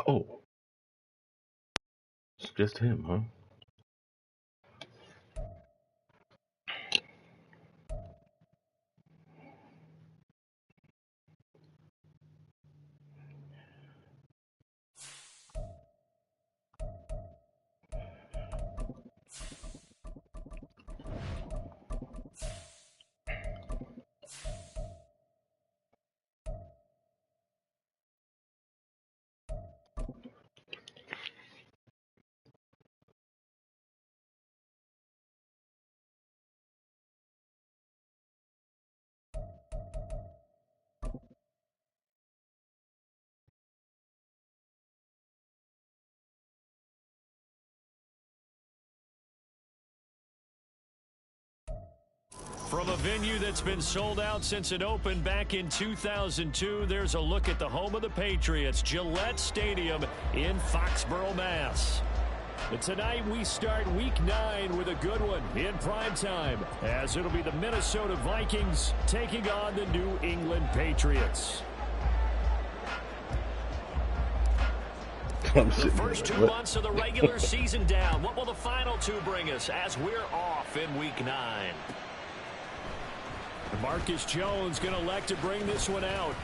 Oh, it's just him, huh? From a venue that's been sold out since it opened back in 2002, there's a look at the home of the Patriots, Gillette Stadium in Foxborough, Mass. And tonight we start Week 9 with a good one in prime time, as it'll be the Minnesota Vikings taking on the New England Patriots. The first 2 months of the regular season down. What will the final 2 bring us as we're off in Week 9? Marcus Jones going to elect to bring this one out.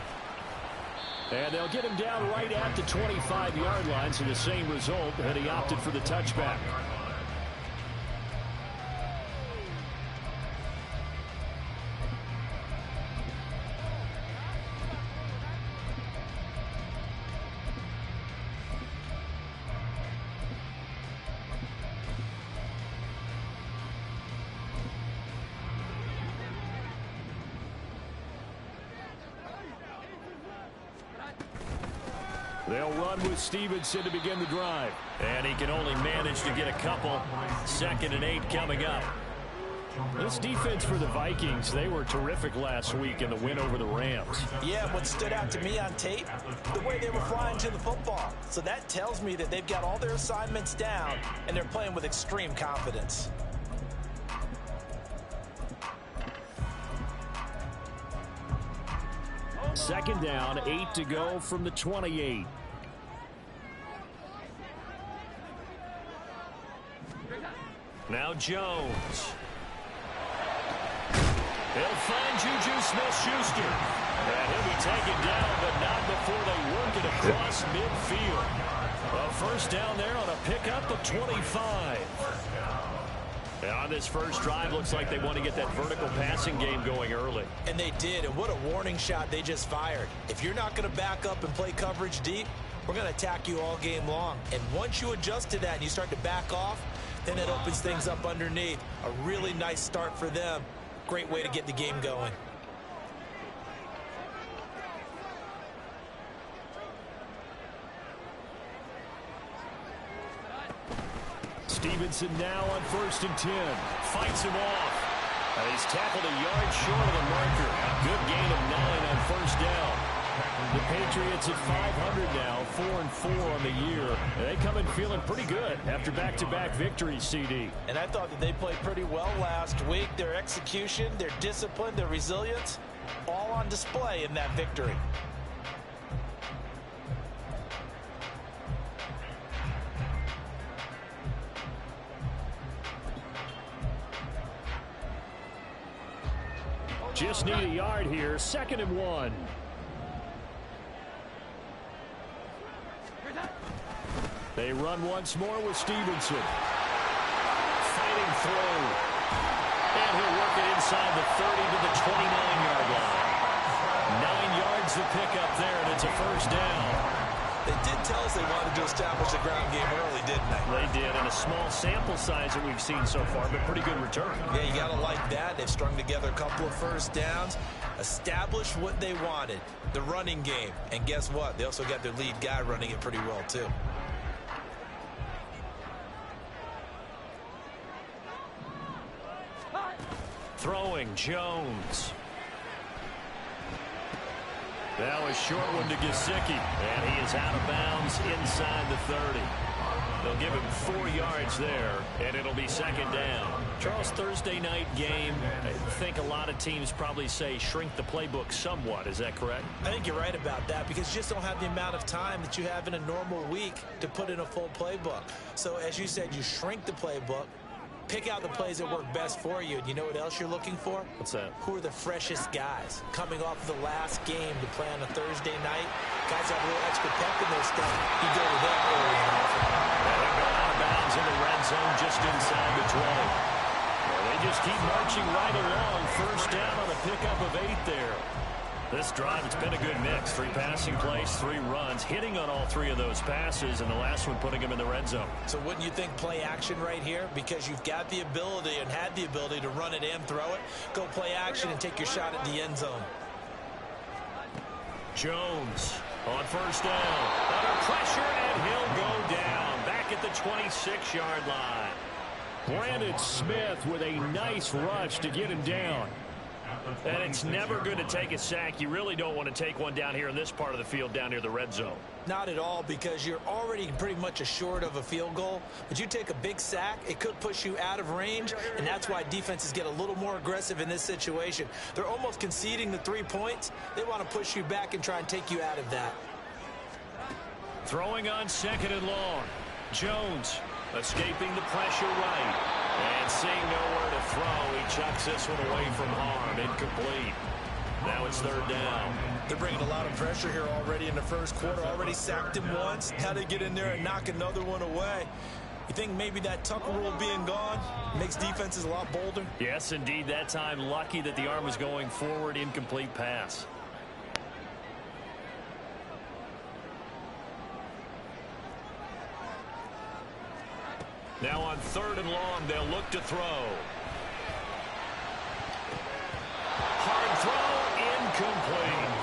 And they'll get him down right at the 25-yard line, so the same result, and he opted for the touchback. They'll run with Stevenson to begin the drive. And he can only manage to get a couple. 2nd and 8 coming up. This defense for the Vikings, they were terrific last week in the win over the Rams. Yeah, what stood out to me on tape, the way they were flying to the football. So that tells me that they've got all their assignments down, and they're playing with extreme confidence. Second down, 8 to go from the 28. Now Jones. He'll find Juju Smith-Schuster. And he'll be taken down, but not before they work it across midfield. A first down there on a pickup of 25. And on this first drive, looks like they want to get that vertical passing game going early. And they did, and what a warning shot they just fired. If you're not going to back up and play coverage deep, we're going to attack you all game long. And once you adjust to that and you start to back off, then it opens things up underneath. A really nice start for them. Great way to get the game going. Stevenson now on 1st and 10. Fights him off. He's tackled a yard short of the marker. A good gain of 9 on first down. The Patriots at 500 now, 4-4 on the year. They come in feeling pretty good after back-to-back victories, CD. And I thought that they played pretty well last week. Their execution, their discipline, their resilience, all on display in that victory. Just need a yard here, 2nd and 1. They run once more with Stevenson. Fighting through. And he'll work it inside the 30 to the 29-yard line. 9 yards to pick up there, and it's a first down. They did tell us they wanted to establish the ground game early, didn't they? They did, and a small sample size that we've seen so far, but pretty good return. Yeah, you got to like that. They've strung together a couple of first downs, established what they wanted, the running game. And guess what? They also got their lead guy running it pretty well, too. Throwing, Jones. Now a short one to Gesicki, and he is out of bounds inside the 30. They'll give him 4 yards there, and it'll be 2nd down. Charles, Thursday night game, I think a lot of teams probably say shrink the playbook somewhat. Is that correct? I think you're right about that because you just don't have the amount of time that you have in a normal week to put in a full playbook. So as you said, you shrink the playbook, pick out the plays that work best for you. And you know what else you're looking for? What's that? Who are the freshest guys coming off the last game to play on a Thursday night? Guys have a little extra pep in their step. You go to them early and often. They'll go out of bounds in the red zone just inside the 20. Well, they just keep marching right along. First down on a pickup of 8 there. This drive, it's been a good mix. 3 passing plays, 3 runs, hitting on all 3 of those passes, and the last one putting him in the red zone. So wouldn't you think play action right here? Because you've got the ability and had the ability to run it and throw it. Go play action and take your shot at the end zone. Jones on first down. Under pressure, and he'll go down. Back at the 26-yard line. Brandon Smith with a nice rush to get him down. And it's never good to take a sack. You really don't want to take one down here in this part of the field down near the red zone. Not at all, because you're already pretty much assured of a field goal. But you take a big sack, it could push you out of range, and that's why defenses get a little more aggressive in this situation. They're almost conceding the 3 points. They want to push you back and try and take you out of that. Throwing on 2nd and long. Jones escaping the pressure right. And seeing nowhere to throw, he chucks this one away from harm. Incomplete. Now it's 3rd down. They're bringing a lot of pressure here already in the first quarter. Already sacked him once. How to get in there and knock another one away. You think maybe that Tucker rule being gone makes defenses a lot bolder? Yes, indeed. That time, lucky that the arm was going forward. Incomplete pass. Now on 3rd and long, they'll look to throw. Hard throw, incomplete.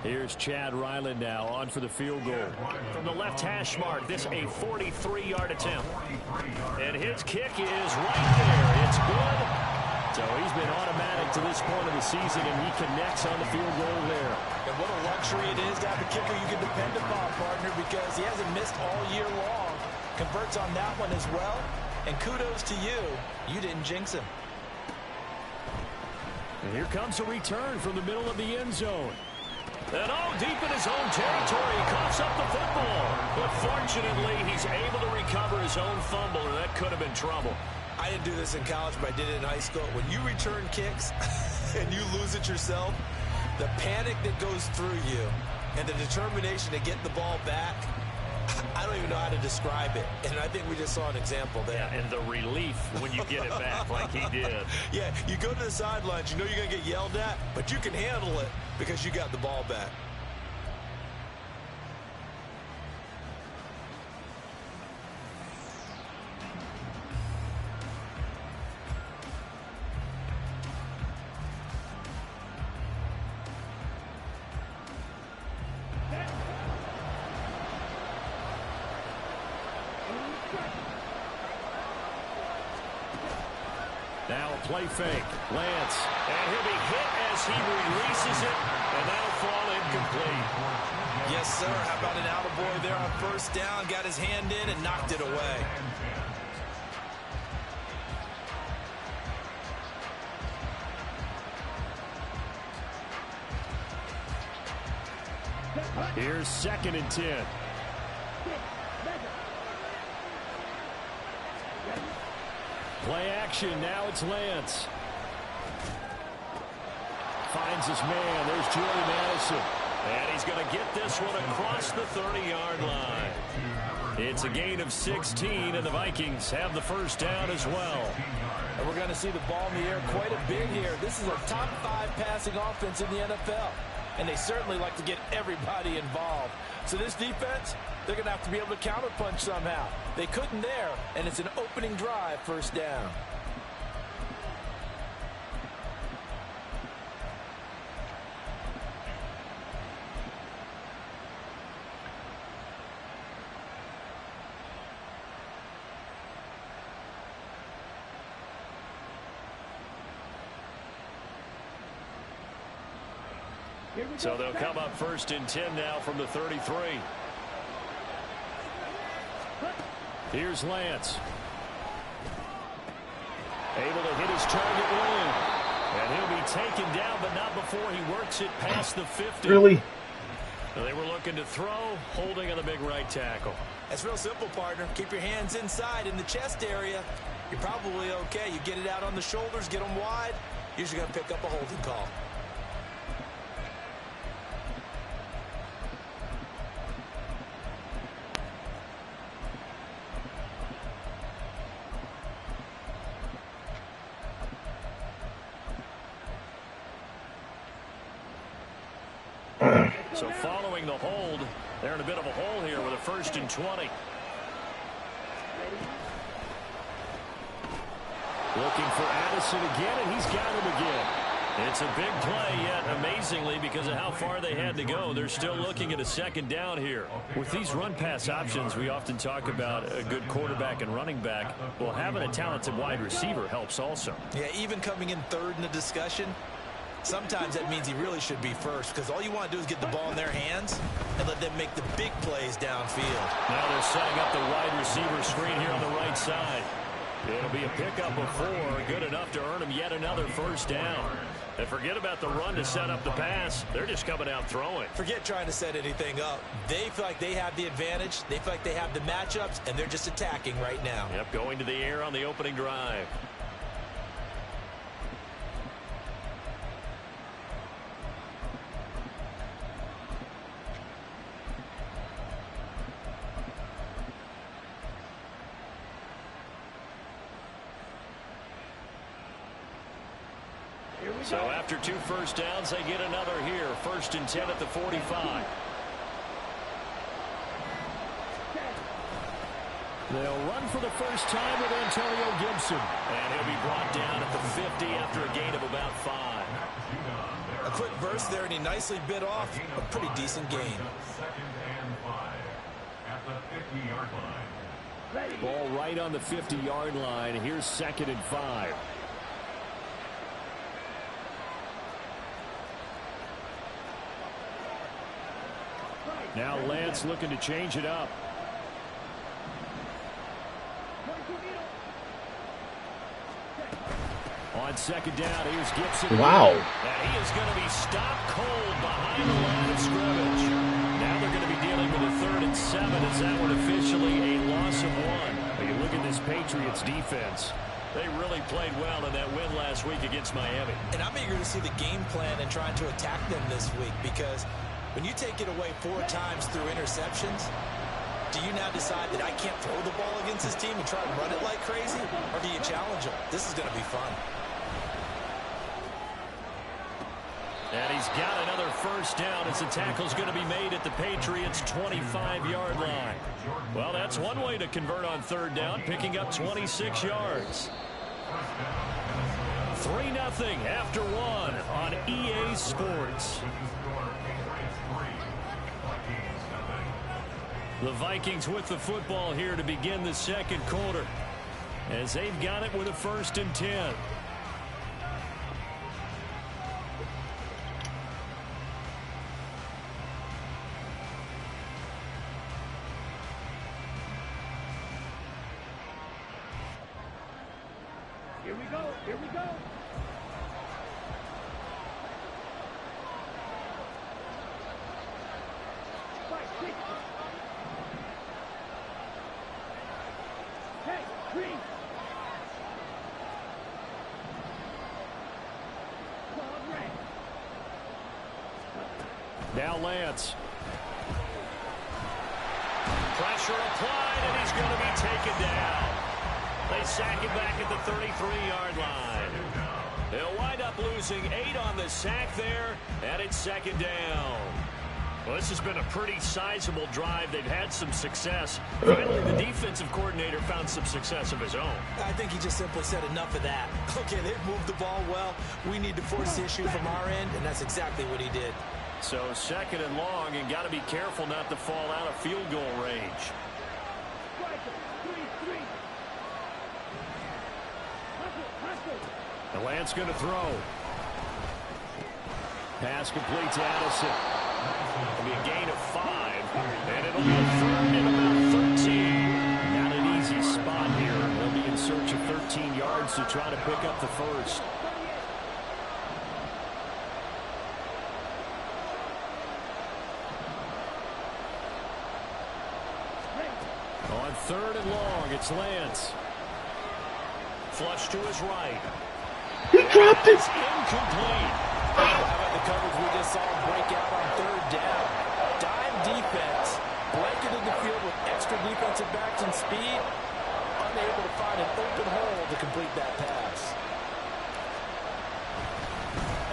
Here's Chad Ryland now on for the field goal. From the left hash mark, this a 43-yard attempt. And his kick is right there. It's good. So he's been automatic to this point of the season, and he connects on the field goal there. And what a luxury it is to have a kicker you can depend upon, partner, because he hasn't missed all year long. Converts on that one as well. And kudos to you. You didn't jinx him. And here comes a return from the middle of the end zone. And deep in his own territory, he coughs up the football. But fortunately, he's able to recover his own fumble, or that could have been trouble. I didn't do this in college, but I did it in high school. When you return kicks and you lose it yourself, the panic that goes through you and the determination to get the ball back, I don't even know how to describe it. And I think we just saw an example there. Yeah, and the relief when you get it back like he did. Yeah, you go to the sidelines, you know you're going to get yelled at, but you can handle it because you got the ball back. Now a play fake. Lance. And he'll be hit as he releases it. And that'll fall incomplete. Yes, sir. How about an attaboy there on first down? Got his hand in and knocked it away. Here's 2nd and 10. Play action. Now it's Lance. Finds his man. There's Jordy Madison. And he's going to get this one across the 30-yard line. It's a gain of 16, and the Vikings have the first down as well. And we're going to see the ball in the air quite a bit here. This is a top 5 passing offense in the NFL. And they certainly like to get everybody involved. So this defense, they're going to have to be able to counterpunch somehow. They couldn't there, and it's an opening drive, first down. So they'll come up 1st and 10 now from the 33. Here's Lance. Able to hit his target early. And he'll be taken down, but not before he works it past the 50. Really? They were looking to throw, holding on the big right tackle. That's real simple, partner. Keep your hands inside in the chest area. You're probably okay. You get it out on the shoulders, get them wide. Usually going to pick up a holding call. So following the hold, they're in a bit of a hole here with a 1st and 20. Looking for Addison again, and he's got him again. It's a big play, yet amazingly, because of how far they had to go, they're still looking at a 2nd down here. With these run-pass options, we often talk about a good quarterback and running back. Well, having a talented wide receiver helps also. Yeah, even coming in 3rd in the discussion, sometimes that means he really should be first, because all you want to do is get the ball in their hands and let them make the big plays downfield. Now they're setting up the wide receiver screen here on the right side. It'll be a pickup of 4, good enough to earn him yet another 1st down. And forget about the run to set up the pass. They're just coming out throwing. Forget trying to set anything up. They feel like they have the advantage. They feel like they have the matchups, and they're just attacking right now. Yep, going to the air on the opening drive. So after 2 first downs, they get another here. 1st and 10 at the 45. They'll run for the first time with Antonio Gibson. And he'll be brought down at the 50 after a gain of about 5. A quick reverse there, and he nicely bit off a pretty decent gain. Ball right on the 50-yard line. Here's 2nd and 5. Now Lance looking to change it up. On 2nd down, here's Gibson. Wow. And he is going to be stopped cold behind the line of scrimmage. Now they're going to be dealing with a 3rd and 7 as that one officially a loss of 1. But you look at this Patriots defense. They really played well in that win last week against Miami. And I'm eager to see the game plan and trying to attack them this week, because when you take it away 4 times through interceptions, do you now decide that I can't throw the ball against this team and try to run it like crazy? Or do you challenge them? This is going to be fun. And he's got another 1st down as the tackle's going to be made at the Patriots' 25-yard line. Well, that's one way to convert on 3rd down, picking up 26 yards. 3-0 after 1 on EA Sports. The Vikings with the football here to begin the 2nd quarter, as they've got it with a 1st and 10. Here we go. Here we go. Hey, green. Now Lance. Pressure applied, and he's going to be taken down. They sack him back at the 33-yard line. They'll wind up losing 8 on the sack there, and it's 2nd down. Well, this has been a pretty sizable drive. They've had some success. Finally, the defensive coordinator found some success of his own. I think he just simply said enough of that. Okay, they've moved the ball well. We need to force the issue from our end, and that's exactly what he did. So 2nd and long, and got to be careful not to fall out of field goal range. The Lance going to throw. Pass complete to Addison. It'll be a gain of 5, and it'll be a 3rd and about 13. Not an easy spot here. They'll be in search of 13 yards to try to pick up the 1st. On 3rd and long, it's Lance. Flush to his right. He dropped it. It's incomplete. How about the coverage we just saw him break out on 3rd down? Dime defense, blanketed the field with extra defensive backs and speed, unable to find an open hole to complete that pass.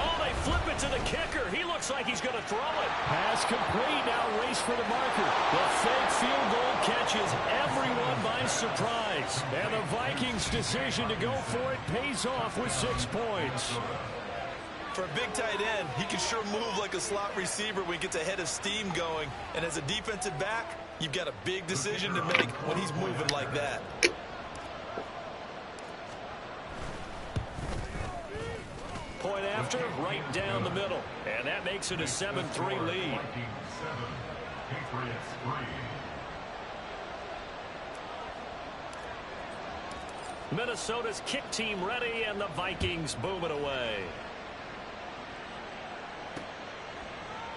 Oh, they flip it to the kicker. He looks like he's going to throw it. Pass complete. Now race for the marker. The fake field goal catches everyone by surprise. And the Vikings' decision to go for it pays off with 6 points. For a big tight end, he can sure move like a slot receiver when he gets a head of steam going. And as a defensive back, you've got a big decision to make when he's moving like that. Point after, right down the middle. And that makes it a 7-3 lead. Minnesota's kick team ready, and the Vikings boom it away.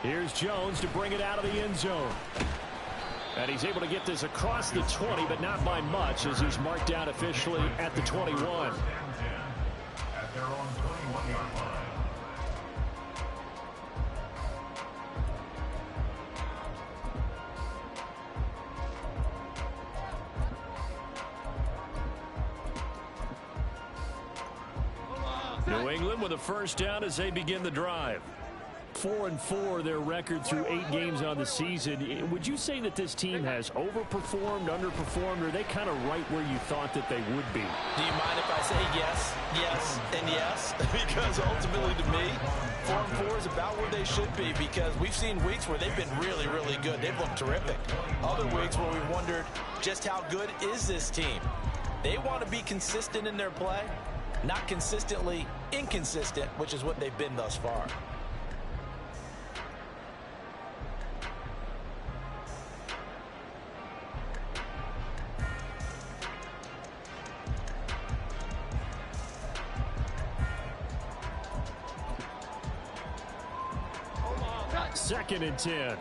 Here's Jones to bring it out of the end zone. And he's able to get this across the 20, but not by much, as he's marked down officially at the 21. At their own 21-yard line. New England with a 1st down as they begin the drive. 4-4, their record through 8 games on the season. Would you say that this team has overperformed, underperformed, or are they kind of right where you thought that they would be? Do you mind if I say yes, yes, and yes? Because ultimately to me, 4-4 is about where they should be, because we've seen weeks where they've been really, really good. They've looked terrific. Other weeks where we've wondered just how good is this team. They want to be consistent in their play, not consistently inconsistent, which is what they've been thus far. Second and 10.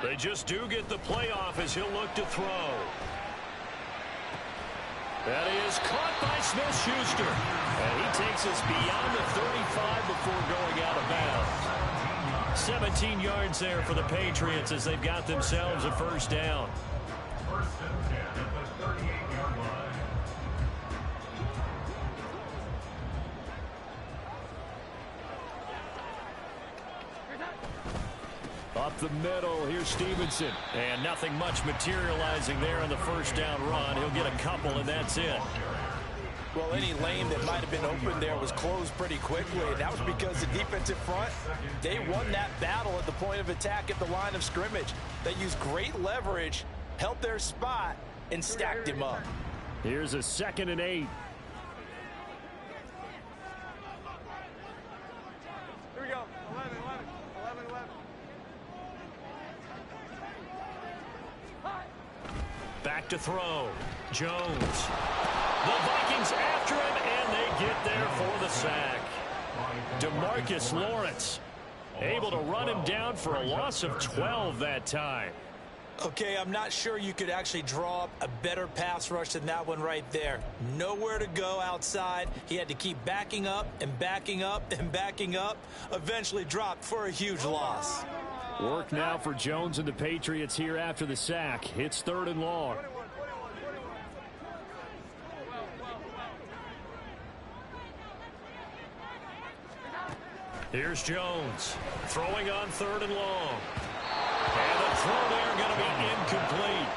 They just do get the playoff as he'll look to throw. That is caught by Smith-Schuster. And he takes us beyond the 35 before going out of bounds. 17 yards there for the Patriots as they've got themselves a first down. First and 10 at the 38-yard line. Up the middle, here's Stevenson. And nothing much materializing there on the first down run. He'll get a couple, and that's it. Well, any lane that might have been open there was closed pretty quickly, and that was because the defensive front, they won that battle at the point of attack at the line of scrimmage. They used great leverage, held their spot, and stacked him up. Here's a 2nd and 8. Here we go. 11. Back to throw. Jones. The Vikings after him, and they get there for the sack. DeMarcus Lawrence able to run him down for a loss of 12 that time. Okay, I'm not sure you could actually draw up a better pass rush than that one right there. Nowhere to go outside. He had to keep backing up and backing up and backing up. Eventually dropped for a huge loss. Work now for Jones and the Patriots here after the sack. It's 3rd and long. Here's Jones throwing on 3rd and long. And the throw there going to be incomplete.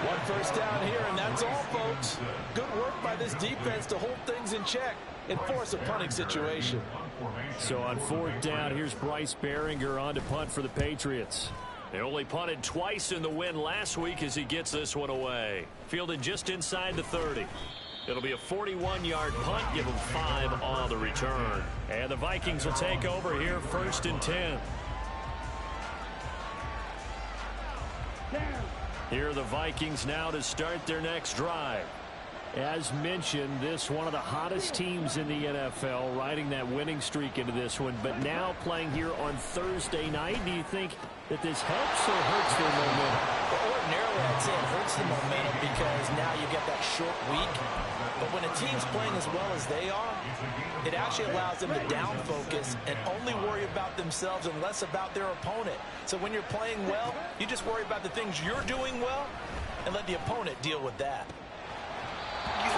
One first down here, and that's all, folks. Good work by this defense to hold things in check and force a punting situation. So on 4th down, here's Bryce Behringer on to punt for the Patriots. They only punted twice in the win last week as he gets this one away. Fielded just inside the 30. It'll be a 41-yard punt, give them 5 on the return. And the Vikings will take over here, 1st and 10. Here are the Vikings now to start their next drive. As mentioned, this one of the hottest teams in the NFL, riding that winning streak into this one, but now playing here on Thursday night. Do you think that this helps or hurts their momentum? Well, ordinarily, I'd say it hurts the momentum because now you get that short week. But when a team's playing as well as they are, it actually allows them to down focus and only worry about themselves and less about their opponent. So when you're playing well, you just worry about the things you're doing well and let the opponent deal with that.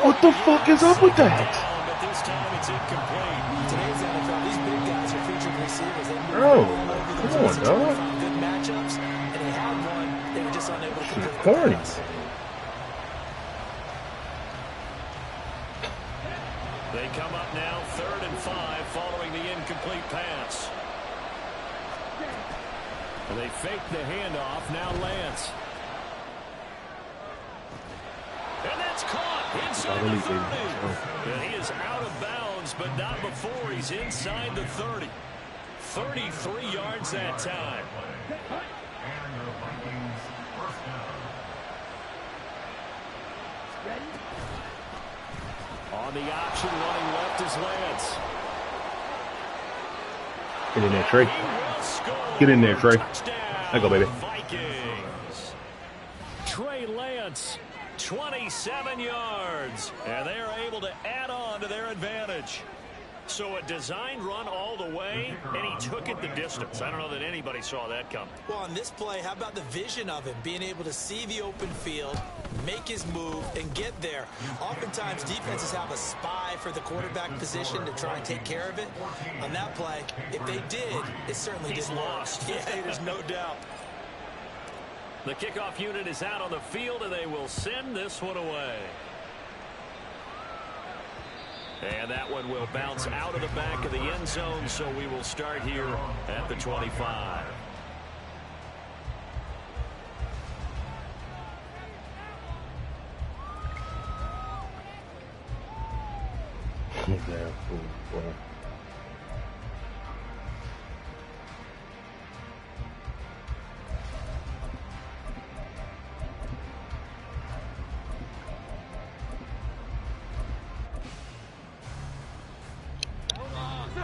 What the fuck is up with that? But this time it's incomplete. Today's NFL, these big guys are featured receivers. Bro, come on, dog. Good matchups, and they had one. They were just unable to complete the Corny. pass. They come up now 3rd and 5 following the incomplete pass. And they fake the handoff. Now Lance. And that's caught inside the 30. And he is out of bounds, but not before he's inside the 30. 33 yards that time. And the Vikings first down. On the option, running left is Lance. Get in there, Trey. Get in there, Trey. There you go, baby. Vikings. Trey Lance, 27 yards. And they are able to add on to their advantage. So a designed run all the way, and he took it the distance. I don't know that anybody saw that coming. Well, on this play, how about the vision of him, being able to see the open field, make his move, and get there. Oftentimes, defenses have a spy for the quarterback position to try and take care of it. On that play, if they did, it certainly didn't lost. Yeah, there's no doubt. The kickoff unit is out on the field, and they will send this one away. And that one will bounce out of the back of the end zone, so we will start here at the 25.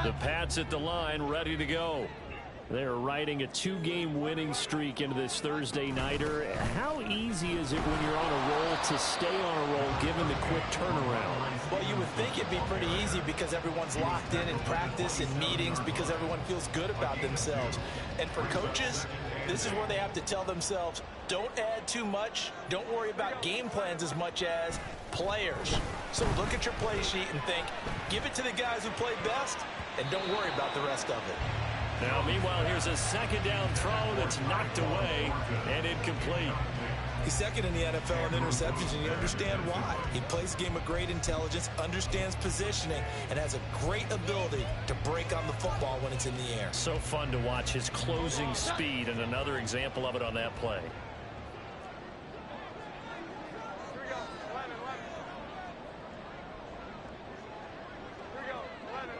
The Pats at the line, ready to go. They're riding a 2-game winning streak into this Thursday nighter. How easy is it when you're on a roll to stay on a roll given the quick turnaround? Well, you would think it'd be pretty easy because everyone's locked in practice and meetings, because everyone feels good about themselves. And for coaches, this is where they have to tell themselves, don't add too much, don't worry about game plans as much as players. So look at your play sheet and think, give it to the guys who play best, and don't worry about the rest of it. Now, meanwhile, here's a second down throw that's knocked away and incomplete. He's second in the NFL in interceptions, and you understand why. He plays a game of great intelligence, understands positioning, and has a great ability to break on the football when it's in the air. So fun to watch his closing speed, and another example of it on that play. Here we go. 11, 11. Here we go. 11,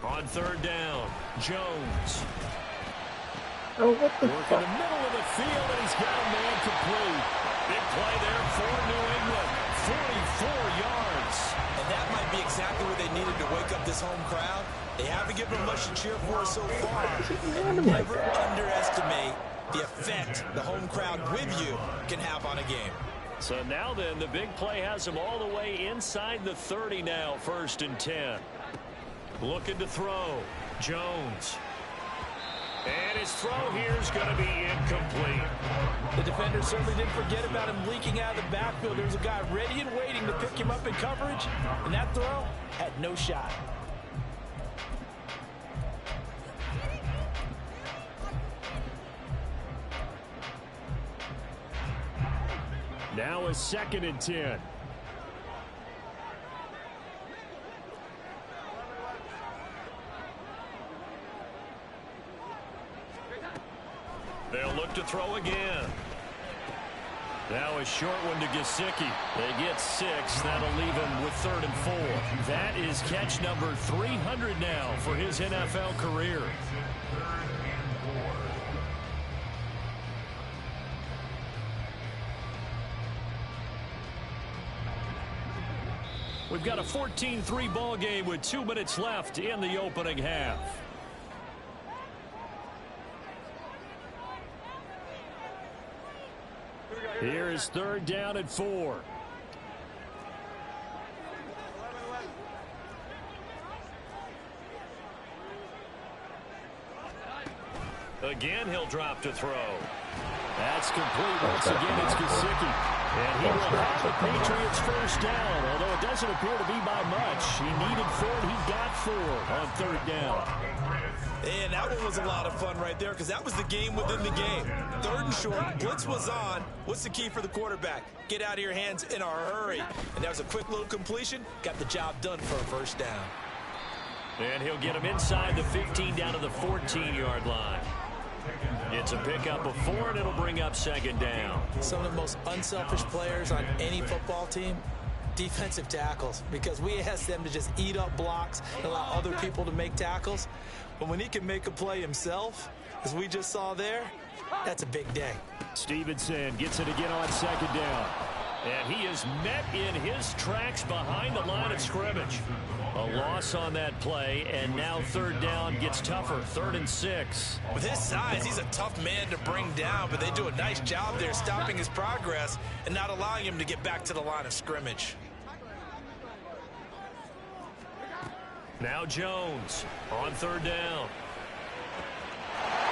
11. On third down, Jones. Oh, what the Work in the middle of the field, and he's got a man complete. Big play there for New England. 44 yards. And that might be exactly what they needed to wake up this home crowd. They haven't given them much to cheer for so far. And never underestimate the effect the home crowd with you can have on a game. So now then, the big play has him all the way inside the 30 now, 1st and 10. Looking to throw. Jones. And his throw here is going to be incomplete. The defender certainly didn't forget about him leaking out of the backfield. There's a guy ready and waiting to pick him up in coverage, and that throw had no shot. Now a 2nd and 10. They'll look to throw again. Now a short one to Gesicki. They get 6. That'll leave him with 3rd and 4. That is catch number 300 now for his NFL career. We've got a 14-3 ball game with 2 minutes left in the opening half. Here is 3rd down and 4. 11, 11. Again, he'll drop to throw. That's complete. Once again, it's Gesicki. And he will have the Patriots 1st down, although it doesn't appear to be by much. He needed 4, and he got 4 on 3rd down. And that one was a lot of fun right there, because that was the game within the game. 3rd and short, blitz was on. What's the key for the quarterback? Get out of your hands in a hurry. And that was a quick little completion. Got the job done for a 1st down. And he'll get him inside the 15 down to the 14-yard line. It's a pickup of 4, and it'll bring up 2nd down. Some of the most unselfish players on any football team, defensive tackles, because we ask them to just eat up blocks and allow other people to make tackles. But when he can make a play himself, as we just saw there, that's a big day. Stevenson gets it again on 2nd down. And he is met in his tracks behind the line of scrimmage. A loss on that play, and now 3rd down gets tougher, 3rd and 6. With his size, he's a tough man to bring down, but they do a nice job there stopping his progress and not allowing him to get back to the line of scrimmage. Now Jones on third down.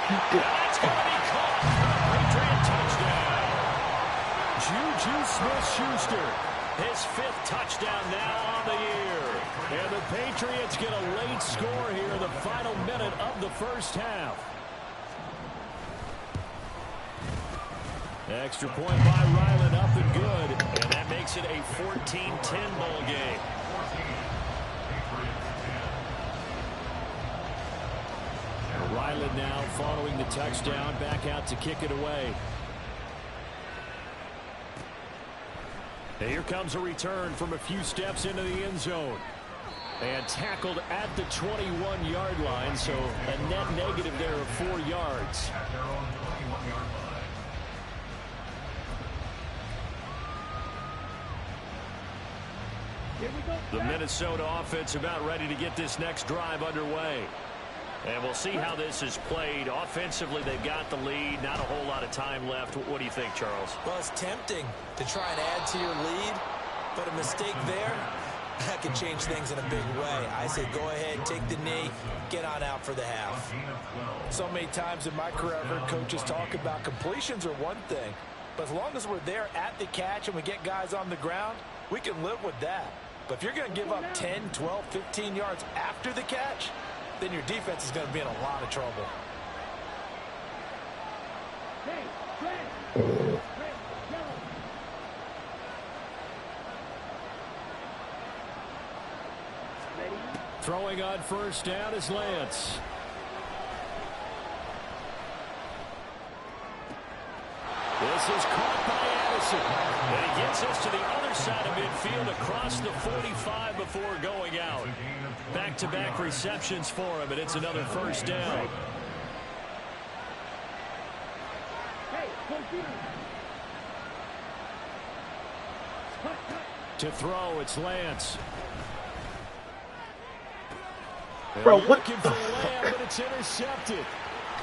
That's going to be caught for a Patriot touchdown. Juju Smith-Schuster, his 5th touchdown now on the year. And the Patriots get a late score here in the final minute of the first half. Extra point by Ryland, up and good. And that makes it a 14-10 ball game. Ryland now following the touchdown, back out to kick it away. And here comes a return from a few steps into the end zone. And tackled at the 21-yard line, so a net negative there of 4 yards. At their own 21-yard line. Here we go. The Minnesota offense about ready to get this next drive underway. And we'll see how this is played. Offensively, they've got the lead. Not a whole lot of time left. What do you think, Charles? Well, it's tempting to try and add to your lead, but a mistake there, that can change things in a big way. I say go ahead, take the knee, get on out for the half. So many times in my career, I've heard coaches talk about completions are one thing, but as long as we're there at the catch and we get guys on the ground, we can live with that. But if you're going to give up 10, 12, 15 yards after the catch, then your defense is going to be in a lot of trouble. Hey, red, yellow. Ready? Throwing on first down is Lance. This is caught by Addison. And he gets us to the other side of midfield across the 45 before going out. Back-to-back receptions for him, and it's another first down. Hey, go deep. Cut, cut. To throw, it's Lance. Bro, They're what looking the for Lamb, but it's intercepted.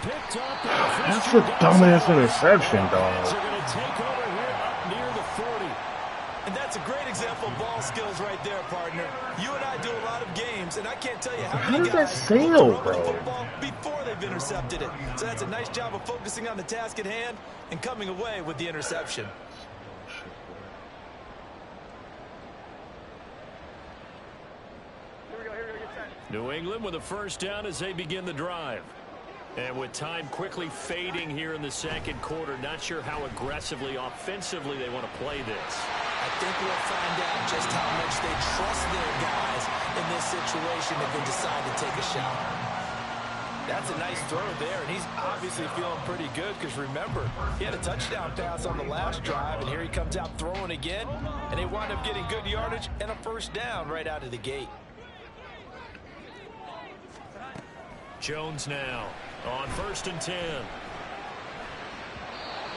Picked up. That's a dumbass interception, dog. They're going to take over here up near the 40. And that's a great example of ball skills right there, partner. You and I do a lot of games, and I can't tell you how many did that guys sail, look to run bro? the football before they've intercepted it. So that's a nice job of focusing on the task at hand and coming away with the interception. Here we go, get set. New England with a first down as they begin the drive. And with time quickly fading here in the second quarter, not sure how aggressively, offensively they want to play this. I think we'll find out just how much they trust their guys in this situation if they decide to take a shot. That's a nice throw there, and he's obviously feeling pretty good because, remember, he had a touchdown pass on the last drive, and here he comes out throwing again, and they wind up getting good yardage and a first down right out of the gate. Jones now on 1st and 10.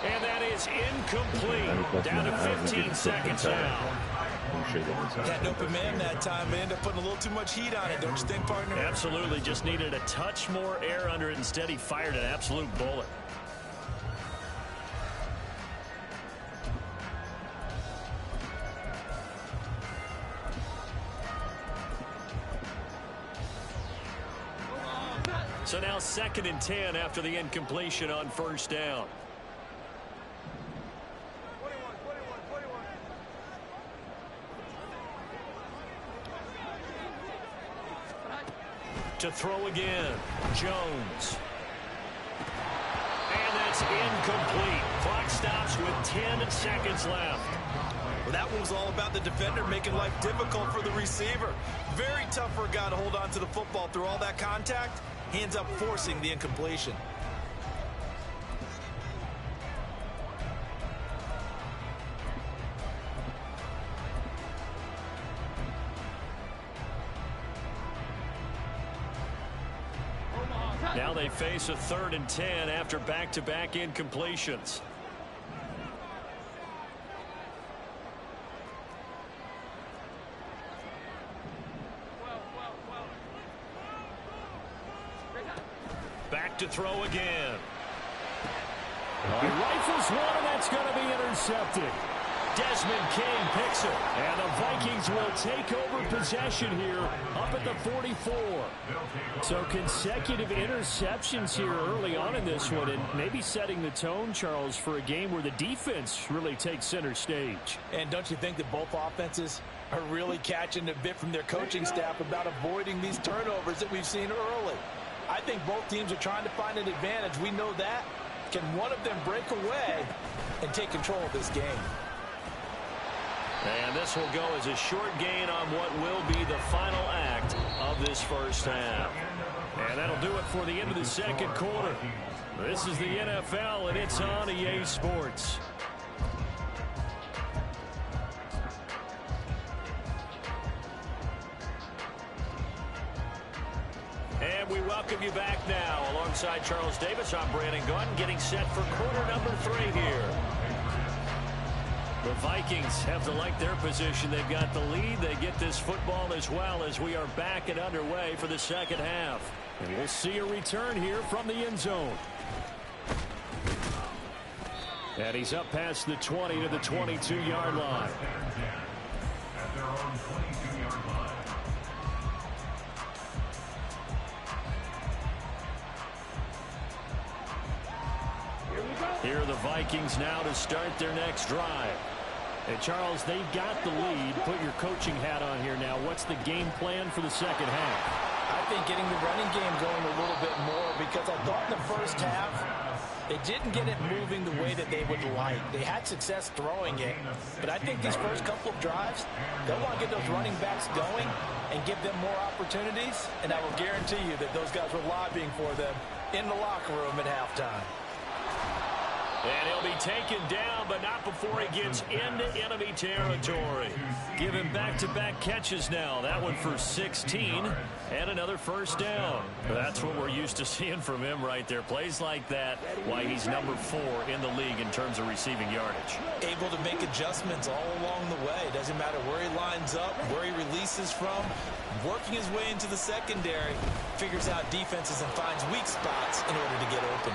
And that is incomplete. Down to 15 seconds now. Had an open man that time, but ended up putting a little too much heat on it, don't you think, partner? Absolutely. Just needed a touch more air under it. Instead, he fired an absolute bullet. So now 2nd and 10 after the incompletion on first down. 21. To throw again, Jones. And that's incomplete. Clock stops with 10 seconds left. Well, that one was all about the defender making life difficult for the receiver. Very tough for a guy to hold on to the football through all that contact. He ends up forcing the incompletion. Now they face a 3rd and 10 after back-to-back incompletions. Back to throw again. He rifles one, and that's going to be intercepted. Desmond King picks it. And the Vikings will take over possession here up at the 44. So consecutive interceptions here early on in this one, and maybe setting the tone, Charles, for a game where the defense really takes center stage. And don't you think that both offenses are really catching a bit from their coaching staff about avoiding these turnovers that we've seen early? I think both teams are trying to find an advantage. We know that. Can one of them break away and take control of this game? And this will go as a short gain on what will be the final act of this first half. And that'll do it for the end of the second quarter. This is the NFL, and it's on EA Sports. And we welcome you back now. Alongside Charles Davis, I'm Brandon Gunn, getting set for quarter number 3 here. The Vikings have to like their position. They've got the lead. They get this football as well as we are back and underway for the second half. And we'll see a return here from the end zone. And he's up past the 20 to the 22-yard line. At their own 22-yard line. Here are the Vikings now to start their next drive. And Charles, they've got the lead. Put your coaching hat on here now. What's the game plan for the second half? I think getting the running game going a little bit more, because I thought in the first half they didn't get it moving the way that they would like. They had success throwing it, but I think these first couple of drives, they'll want to get those running backs going and give them more opportunities, and I will guarantee you that those guys were lobbying for them in the locker room at halftime. And he'll be taken down, but not before he gets into enemy territory. Give him back-to-back catches now. That one for 16 and another first down. That's what we're used to seeing from him right there. Plays like that, why he's number 4 in the league in terms of receiving yardage. Able to make adjustments all along the way. Doesn't matter where he lines up, where he releases from. Working his way into the secondary, figures out defenses and finds weak spots in order to get open.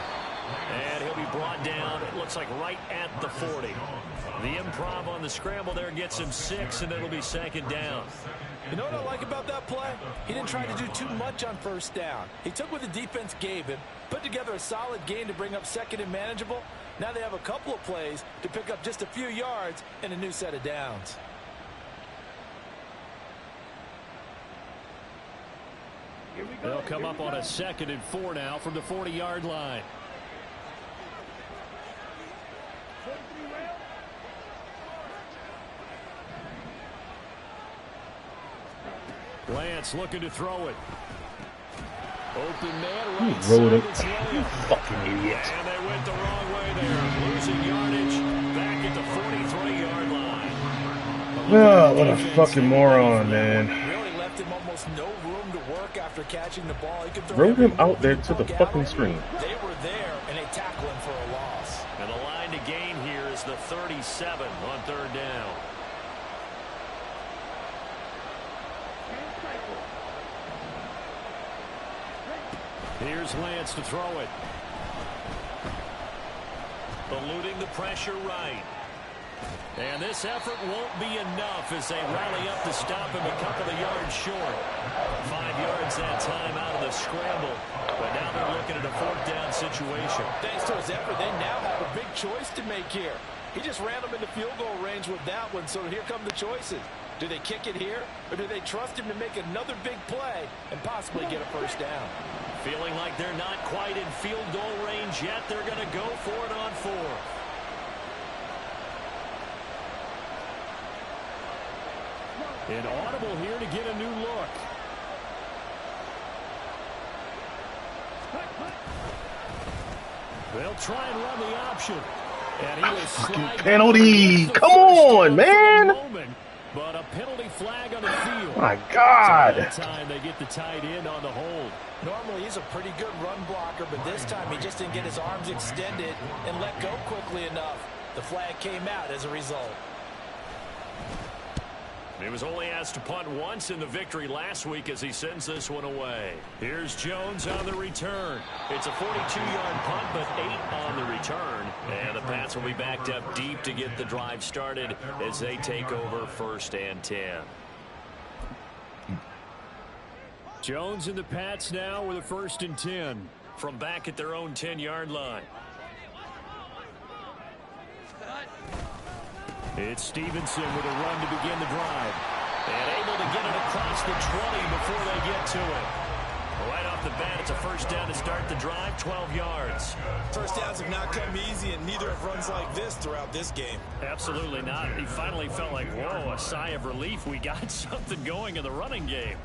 And he'll be brought down, it looks like right at the 40. The improv on the scramble there gets him 6, and it'll be second down. You know what I like about that play? He didn't try to do too much on first down. He took what the defense gave him, put together a solid game to bring up second and manageable. Now they have a couple of plays to pick up just a few yards and a new set of downs. They'll come up on a 2nd and 4 now from the 40-yard line. Lance looking to throw it. Open man right Rolled him. side. You fucking idiot. And they went the wrong way there. Losing yardage back at the 43-yard line. Oh, what a fucking moron, man. Really left him almost no room to work after catching the ball. He could throw Wrote him every out there move to the he fucking out. screen. They were there, and they tackle him for a loss. And the line to gain here is the 37 on 3rd down. Here's Lance to throw it. Eluding the pressure right. And this effort won't be enough as they rally up to stop him a couple of yards short. 5 yards that time out of the scramble. But now they're looking at a 4th down situation. Thanks to his effort, they now have a big choice to make here. He just ran them into field goal range with that one, so here come the choices. Do they kick it here, or do they trust him to make another big play and possibly get a first down? Feeling like they're not quite in field goal range yet. They're going to go for it on 4th. An audible here to get a new look. They'll try and run the option. And he will slide Penalty! Come on, man! But a penalty flag on the field. My God! That time they get the tight end on the hold. Normally he's a pretty good run blocker, but this time he just didn't get his arms extended and let go quickly enough. The flag came out as a result. He was only asked to punt once in the victory last week as he sends this one away. Here's Jones on the return. It's a 42-yard punt, but 8 on the return. And the Pats will be backed up deep to get the drive started as they take over 1st and 10. Jones and the Pats now with a 1st and 10 from back at their own 10-yard line. It's Stevenson with a run to begin the drive. And able to get it across the 20 before they get to it. Right off the bat, it's a 1st down to start the drive, 12 yards. First downs have not come easy, and neither have runs like this throughout this game. Absolutely not. He finally felt like, whoa, a sigh of relief. We got something going in the running game.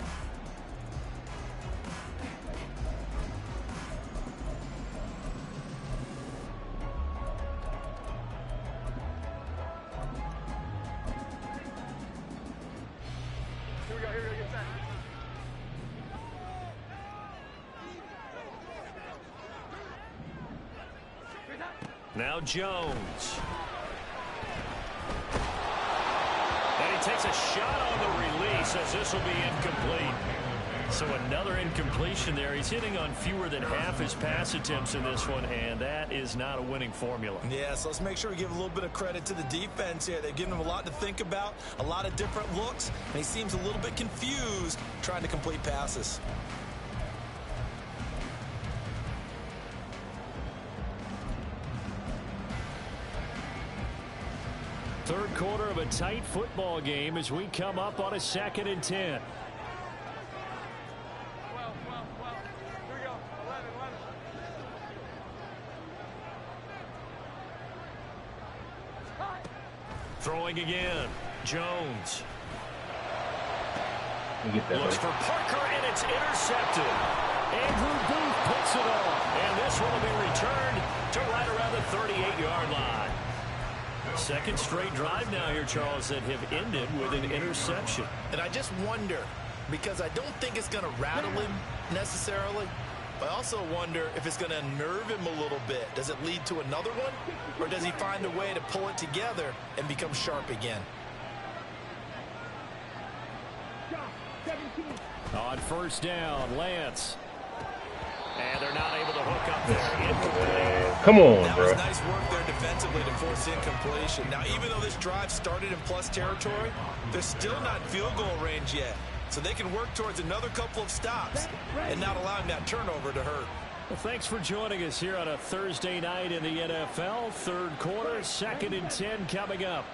Now Jones. And he takes a shot on the release as this will be incomplete. So another incompletion there. He's hitting on fewer than half his pass attempts in this one, and that is not a winning formula. Yeah, so let's make sure we give a little bit of credit to the defense here. They've given him a lot to think about, a lot of different looks, and he seems a little bit confused trying to complete passes. Third quarter of a tight football game as we come up on a 2nd and 10. 12. Here we go. 11. Throwing again. Jones. Looks for Parker, and it's intercepted. Andrew Booth puts it on. And this one will be returned to right around the 38-yard line. Second straight drive now here, Charles, that have ended with an interception. And I just wonder, because I don't think it's going to rattle him necessarily, but I also wonder if it's going to unnerve him a little bit. Does it lead to another one? Or does he find a way to pull it together and become sharp again? On 1st down, Lance. And they're not able to hook up there. Incomplete. Come on, That bro. was nice work there defensively to force incompletion. Now, even though this drive started in plus territory, they're still not in field goal range yet. So they can work towards another couple of stops and not allowing that turnover to hurt. Well, thanks for joining us here on a Thursday night in the NFL. Third quarter, 2nd and 10 coming up.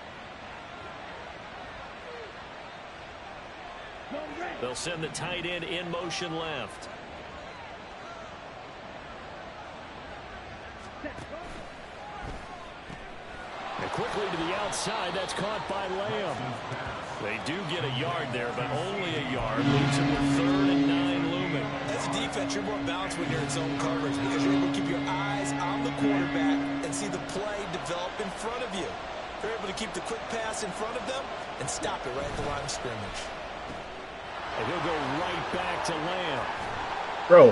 They'll send the tight end in motion left. And quickly to the outside, that's caught by Lamb. They do get a yard there, but only a yard. Leaves them with 3rd and 9 looming. As a defense, you're more balanced when you're in zone coverage because you're able to keep your eyes on the quarterback and see the play develop in front of you. You're able to keep the quick pass in front of them and stop it right at the line of scrimmage. And he'll go right back to Lamb. Bro,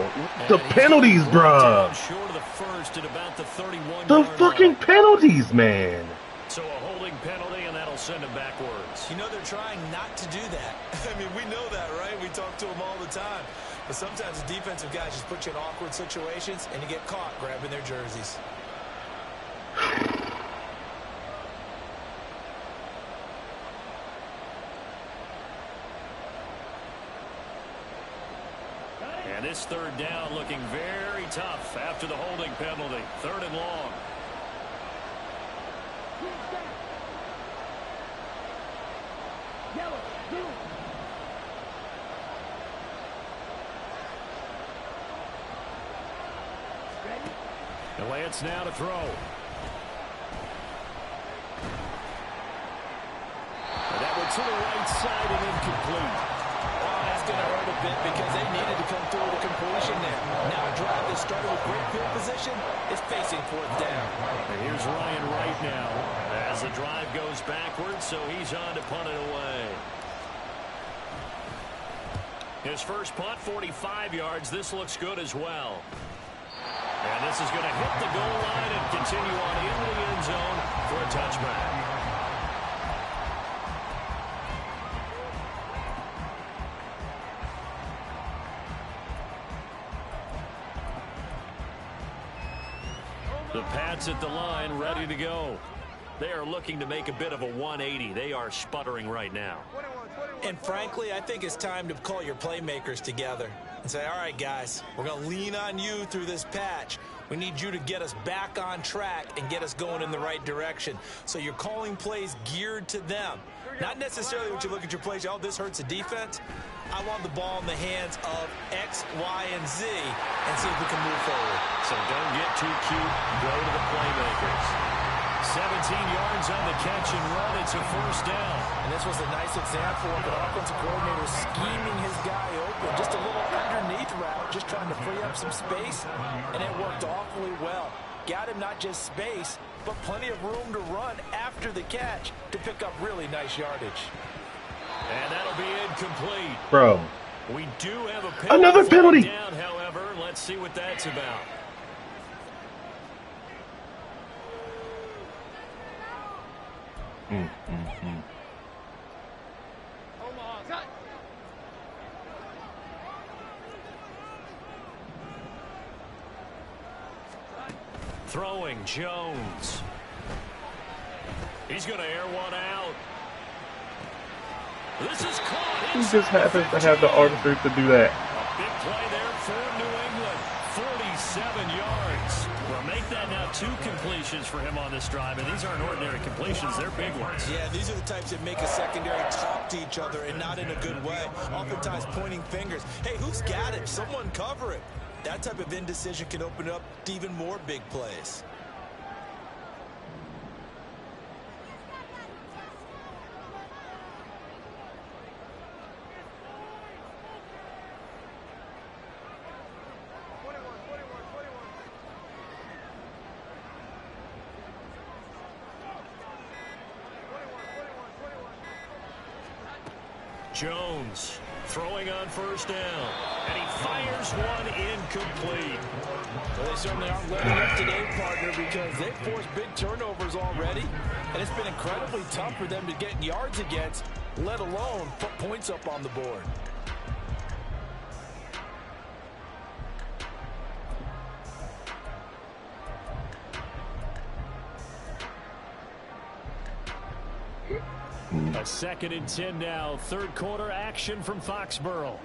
the penalties, bro. Short of the first at about the 31. The fucking penalties, man. So a holding penalty, and that'll send him backwards. You know they're trying not to do that. I mean, we know that, right? We talk to them all the time. But sometimes the defensive guys just put you in awkward situations, and you get caught grabbing their jerseys. And this 3rd down looking very tough after the holding penalty. 3rd and long. Yellow, blue. Ready? And Lance now to throw. And that went to the right side and incomplete. That's going to hurt a bit because they needed to come through with a completion there. Now a drive that started with great field position is facing 4th down. And here's Ryan Wright now as the drive goes backwards, so he's on to punt it away. His first punt, 45 yards. This looks good as well. And this is going to hit the goal line and continue on into the end zone for a touchback. The Pats at the line, ready to go. They are looking to make a bit of a 180. They are sputtering right now. And frankly, I think it's time to call your playmakers together and say, all right, guys, we're going to lean on you through this patch. We need you to get us back on track and get us going in the right direction. So you're calling plays geared to them. Not necessarily what you look at your plays, oh, this hurts the defense. I want the ball in the hands of X, Y, and Z and see if we can move forward. So don't get too cute. Go to the playmakers. 17 yards on the catch and run. It's a first down. And this was a nice example of an offensive coordinator scheming his guy open. Just a little underneath route, just trying to free up some space, and it worked awfully well. Got him not just space, but plenty of room to run after the catch to pick up really nice yardage. And that'll be incomplete. Bro. We do have a penalty. Another penalty. Down, however. Let's see what that's about. Throwing Jones. He's going to air one out. This is caught. He just happens to have the artistry to do that. A big play there for New England. 47 yards. Well, make that now 2 completions for him on this drive, and these aren't ordinary completions. They're big ones. Yeah, these are the types that make a secondary talk to each other and not in a good way. Oftentimes pointing fingers. Hey, who's got it? Someone cover it. That type of indecision can open up to even more big plays. Jones throwing on first down, and he fires one incomplete. Well, they certainly aren't letting up today, partner, because they've forced big turnovers already, and it's been incredibly tough for them to get yards against, let alone put points up on the board. A 2nd and 10 now. Third quarter action from Foxborough.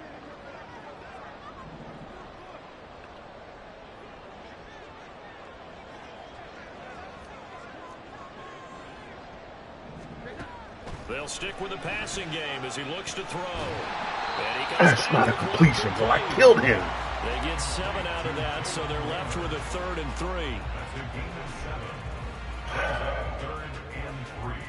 They'll stick with the passing game as he looks to throw. And he That's not a completion, bro. I killed him. They get 7 out of that, so they're left with a 3rd and 3. That's a gain of 7. That's 3rd and 3.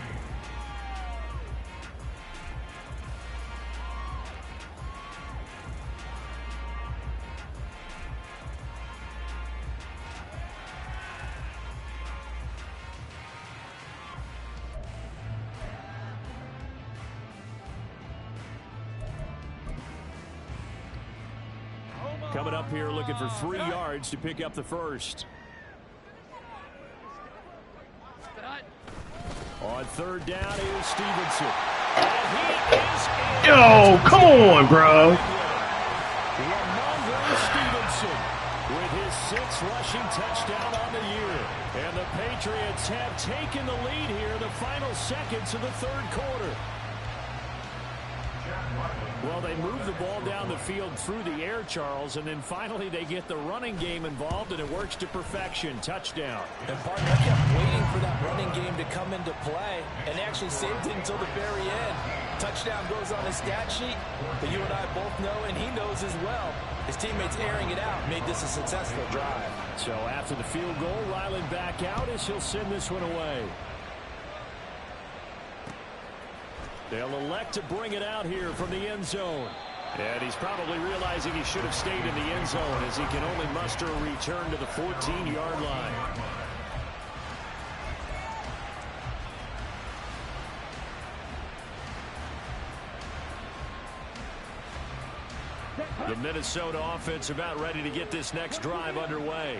Coming up here looking for 3 yards to pick up the first. On 3rd down is Stevenson. And he is in. Yo, come on, bro. Ramondre Stevenson with his 6th rushing touchdown on the year. And the Patriots have taken the lead here in the final seconds of the 3rd quarter. Well, they move the ball down the field through the air, Charles, and then finally they get the running game involved, and it works to perfection. Touchdown. And partner, I kept waiting for that running game to come into play, and actually saved it until the very end. Touchdown goes on his stat sheet, but you and I both know, and he knows as well, his teammates airing it out made this a successful drive. So after the field goal, Ryland back out as he'll send this one away. They'll elect to bring it out here from the end zone. And he's probably realizing he should have stayed in the end zone as he can only muster a return to the 14-yard line. The Minnesota offense about ready to get this next drive underway.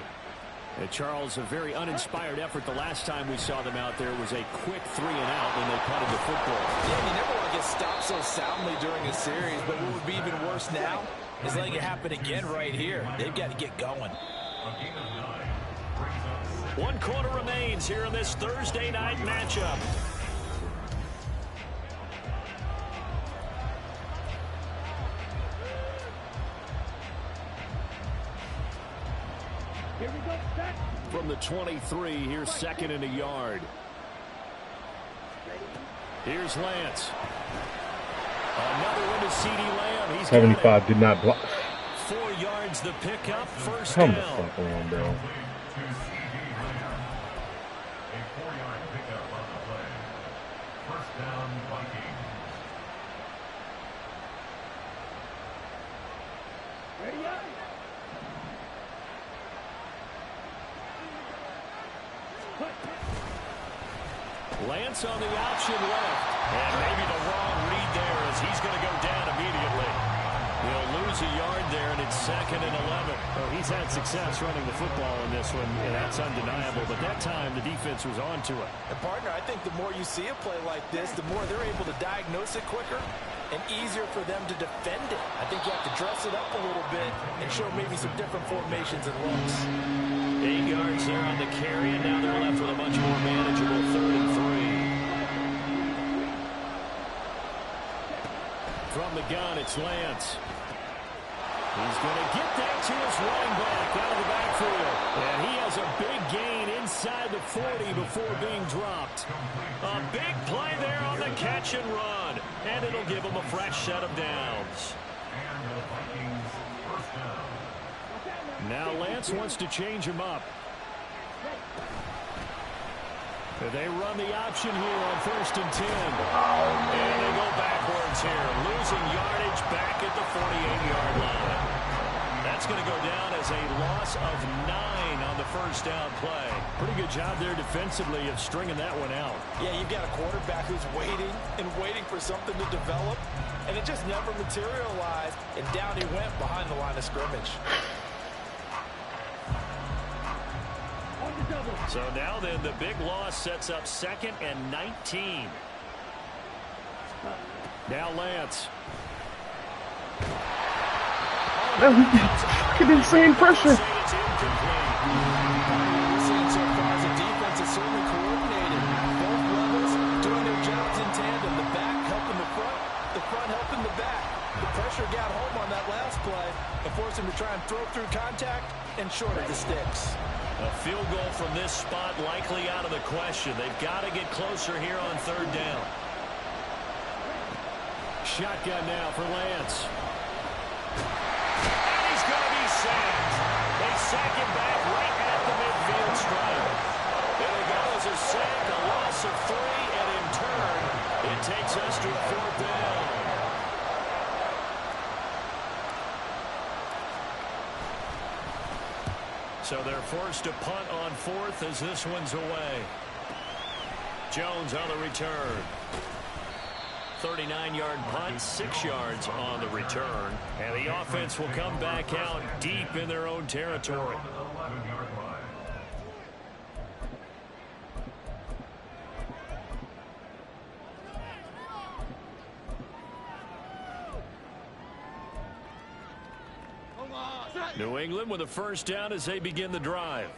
And Charles, a very uninspired effort the last time we saw them out there was a quick 3-and-out when they punted the football. Yeah, you never want to get stopped so soundly during a series, but what would be even worse now is letting it happen again right here. They've got to get going. A gain of 9. 1 quarter remains here in this Thursday night matchup. Here we go, set. From the 23, here's second and a yard. Here's Lance. Another one to C.D. Lamb. He's 75 did not block. 4 yards the pickup, first Come the down. fuck on, bro. A 4-yard pickup on the play. First down, Vikings. Ready up. Lance on the option left. And maybe the wrong read there as he's going to go down immediately. He'll lose a yard there, and it's second and 11. Well, he's had success running the football in this one, and that's undeniable. But that time, the defense was on to it. And, partner, I think the more you see a play like this, the more they're able to diagnose it quicker and easier for them to defend it. I think you have to dress it up a little bit and show maybe some different formations and looks. 8 yards there on the carry, and now they're left with a much more manageable 3rd and 3. From the gun, it's Lance. He's going to get that to his running back out of the backfield. And he has a big gain inside the 40 before being dropped. A big play there on the catch and run. And it'll give him a fresh set of downs. And the Vikings first down. Now Lance wants to change him up. They run the option here on 1st and 10. And they go backwards here, losing yardage back at the 48-yard line. That's going to go down as a loss of 9 on the first down play. Pretty good job there defensively of stringing that one out. Yeah, you've got a quarterback who's waiting and waiting for something to develop, and it just never materialized, and down he went behind the line of scrimmage. So now then, the big loss sets up 2nd and 19. Now Lance. Man, we fucking insane pressure. We're seeing so far as the defense is certainly coordinated. Both levels doing their jobs in tandem. The back helping the front helping the back. The pressure got home on that last play and forced him to try and throw through contact and short of the sticks. A field goal from this spot likely out of the question. They've got to get closer here on 3rd down. Shotgun now for Lance. And he's going to be sacked. They sack him back right at the midfield stripe. There it goes, a sack, a loss of 3, and in turn, it takes us to a 4th down. So they're forced to punt on 4th as this one's away. Jones on the return. 39-yard punt, 6 yards on the return. And the offense will come back out deep in their own territory. 11-yard line. New England with a first down as they begin the drive.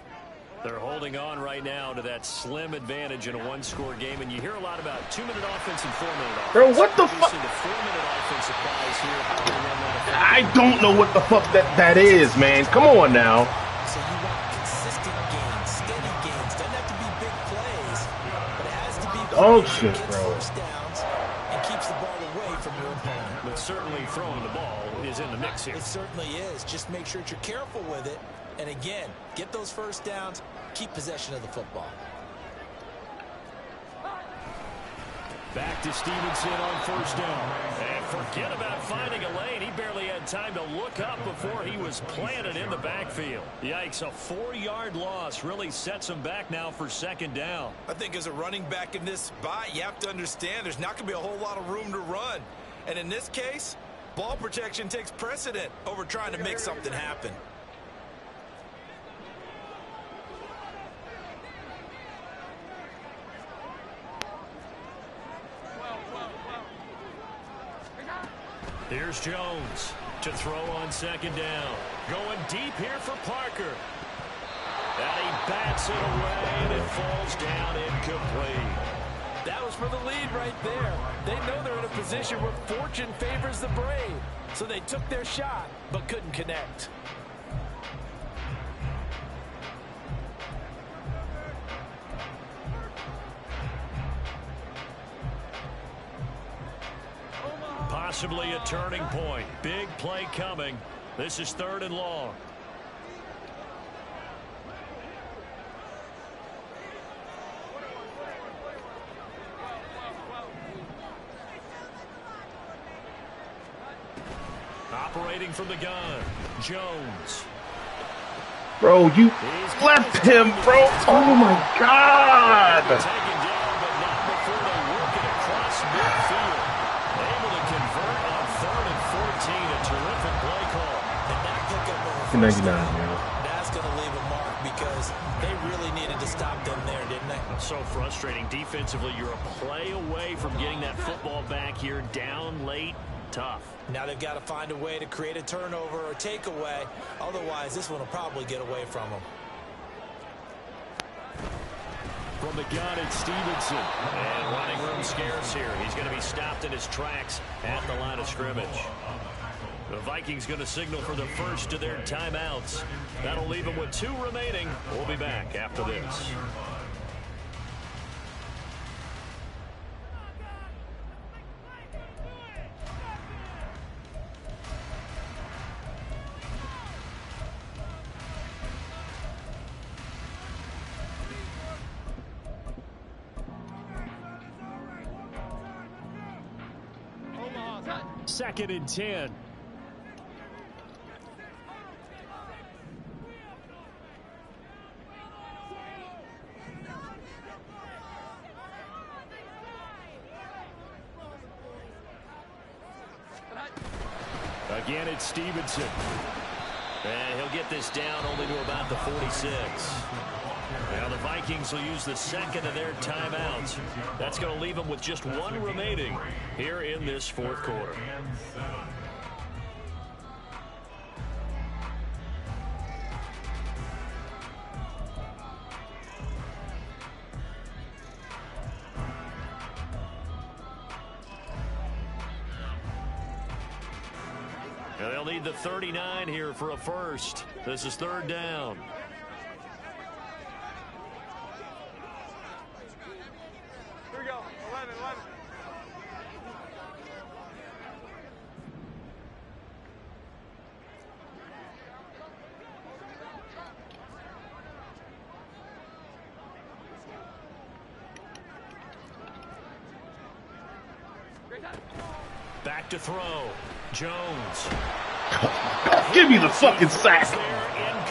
They're holding on right now to that slim advantage in a 1-score game, and you hear a lot about 2-minute offense and 4-minute offense. Bro, what the fuck? The 4-minute offense applies here. I don't know what the fuck that is, man. Come on now. So you want consistent gains, steady gains. Doesn't have to be big plays, but it has to be Oh shit, gets bro. first downs and keeps the ball away from your opponent. But certainly throwing the ball is in the mix here. It certainly is. Just make sure that you're careful with it. And again, get those first downs, keep possession of the football. Back to Stevenson on first down. And forget about finding a lane. He barely had time to look up before he was planted in the backfield. Yikes, a 4-yard loss really sets him back now for 2nd down. I think as a running back in this spot, you have to understand there's not going to be a whole lot of room to run. And in this case, ball protection takes precedent over trying to make something happen. Here's Jones to throw on 2nd down. Going deep here for Parker. And he bats it away, and it falls down incomplete. That was for the lead right there. They know they're in a position where fortune favors the brave. So they took their shot, but couldn't connect. Possibly a turning point. Big play coming. This is 3rd and long. Operating from the gun, Jones. Bro, you left him, bro. Oh, my God. Taken down, but not before they work it across midfield. Able to convert on 3rd and 14. A terrific play call. And that pickup over 99, down, man. that's going to leave a mark because they really needed to stop them there, didn't they? So frustrating defensively. You're a play away from getting that football back here, down late. Tough. Now they've got to find a way to create a turnover or takeaway. Otherwise, this one will probably get away from them. From the gun, it's Stevenson. And running room scarce here. He's going to be stopped in his tracks at the line of scrimmage. The Vikings going to signal for the first of their timeouts. That'll leave them with 2 remaining. We'll be back after this. Second and 10. Again, it's Stevenson. And he'll get this down only to about the 46. Now the Vikings will use the second of their timeouts. That's going to leave them with just 1 remaining here in this 4th quarter. And they'll need the 39 here for a first. This is 3rd down. Here we go. 11. Back to throw. Jones. Give me the fucking sack.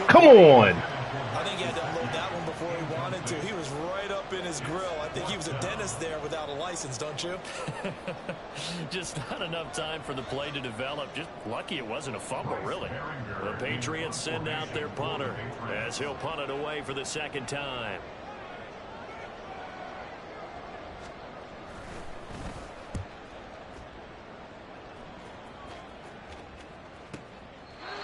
Come on. I think he had to unload that one before he wanted to. He was right up in his grill. I think he was a dentist there without a license, don't you? Just not enough time for the play to develop. Just lucky it wasn't a fumble, really. The Patriots send out their punter as he'll punt it away for the 2nd time.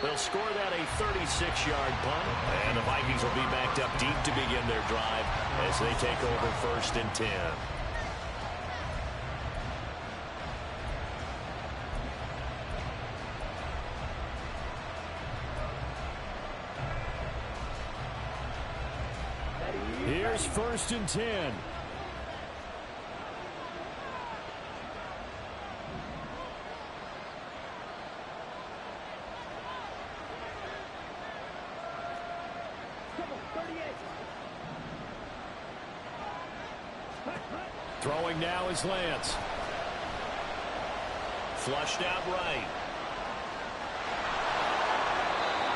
They'll score that a 36-yard punt, and the Vikings will be backed up deep to begin their drive as they take over 1st and 10. Here's 1st and 10. Throwing now is Lance. Flushed out right.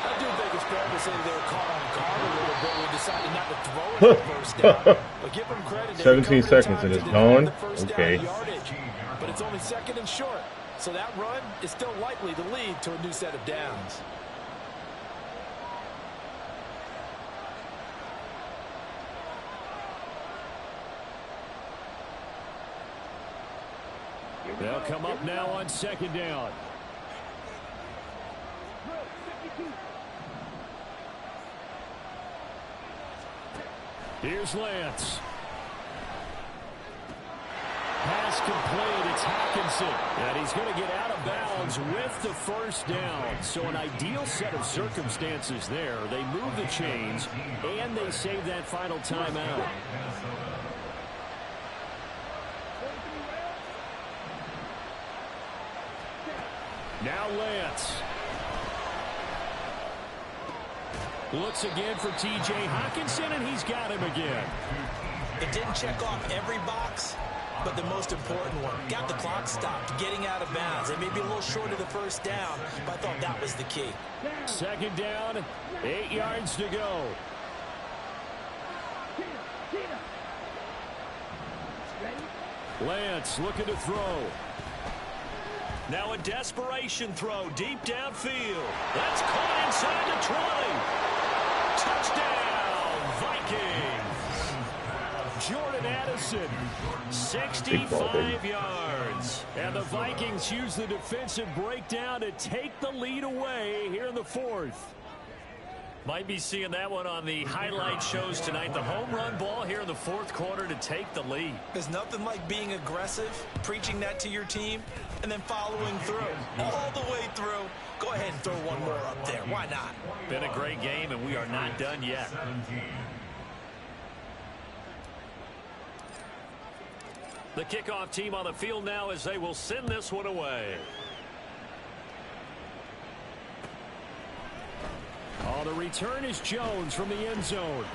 I do think it's fair to say they were caught on guard a little bit. We decided not to throw it on first down. But give them credit. 17 seconds and it's gone. Okay. But it's only 2nd and short. So that run is still likely to lead to a new set of downs. They'll come up now on 2nd down. Here's Lance. Pass complete. It's Hockenson. And he's going to get out of bounds with the first down. So an ideal set of circumstances there. They move the chains, and they save that final timeout. Now Lance. Looks again for T.J. Hockenson, and he's got him again. It didn't check off every box, but the most important one. Got the clock stopped, getting out of bounds. It may be a little short of the first down, but I thought that was the key. Second down, 8 yards to go. Lance looking to throw. Now a desperation throw deep downfield. That's caught inside the 20. Touchdown, Vikings. Jordan Addison, 65 yards. And the Vikings use the defensive breakdown to take the lead away here in the fourth. Might be seeing that one on the highlight shows tonight. The home run ball here in the fourth quarter to take the lead. There's nothing like being aggressive, preaching that to your team, and then following through. All the way through. Go ahead and throw one more up there. Why not? Been a great game, and we are not done yet. The kickoff team on the field now as they will send this one away. On the return is Jones from the end zone.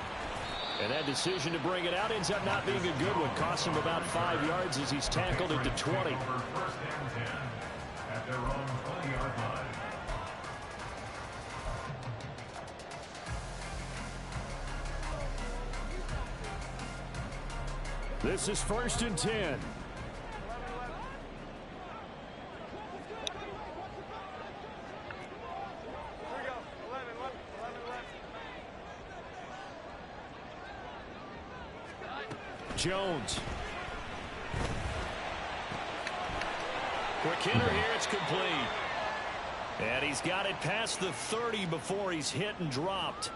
And that decision to bring it out ends up not being a good one. Costs him about 5 yards as he's tackled into 20. First and 10 at their own 20-yard line. This is first and 10. Jones. Quick hitter here. It's complete. And he's got it past the 30 before he's hit and dropped.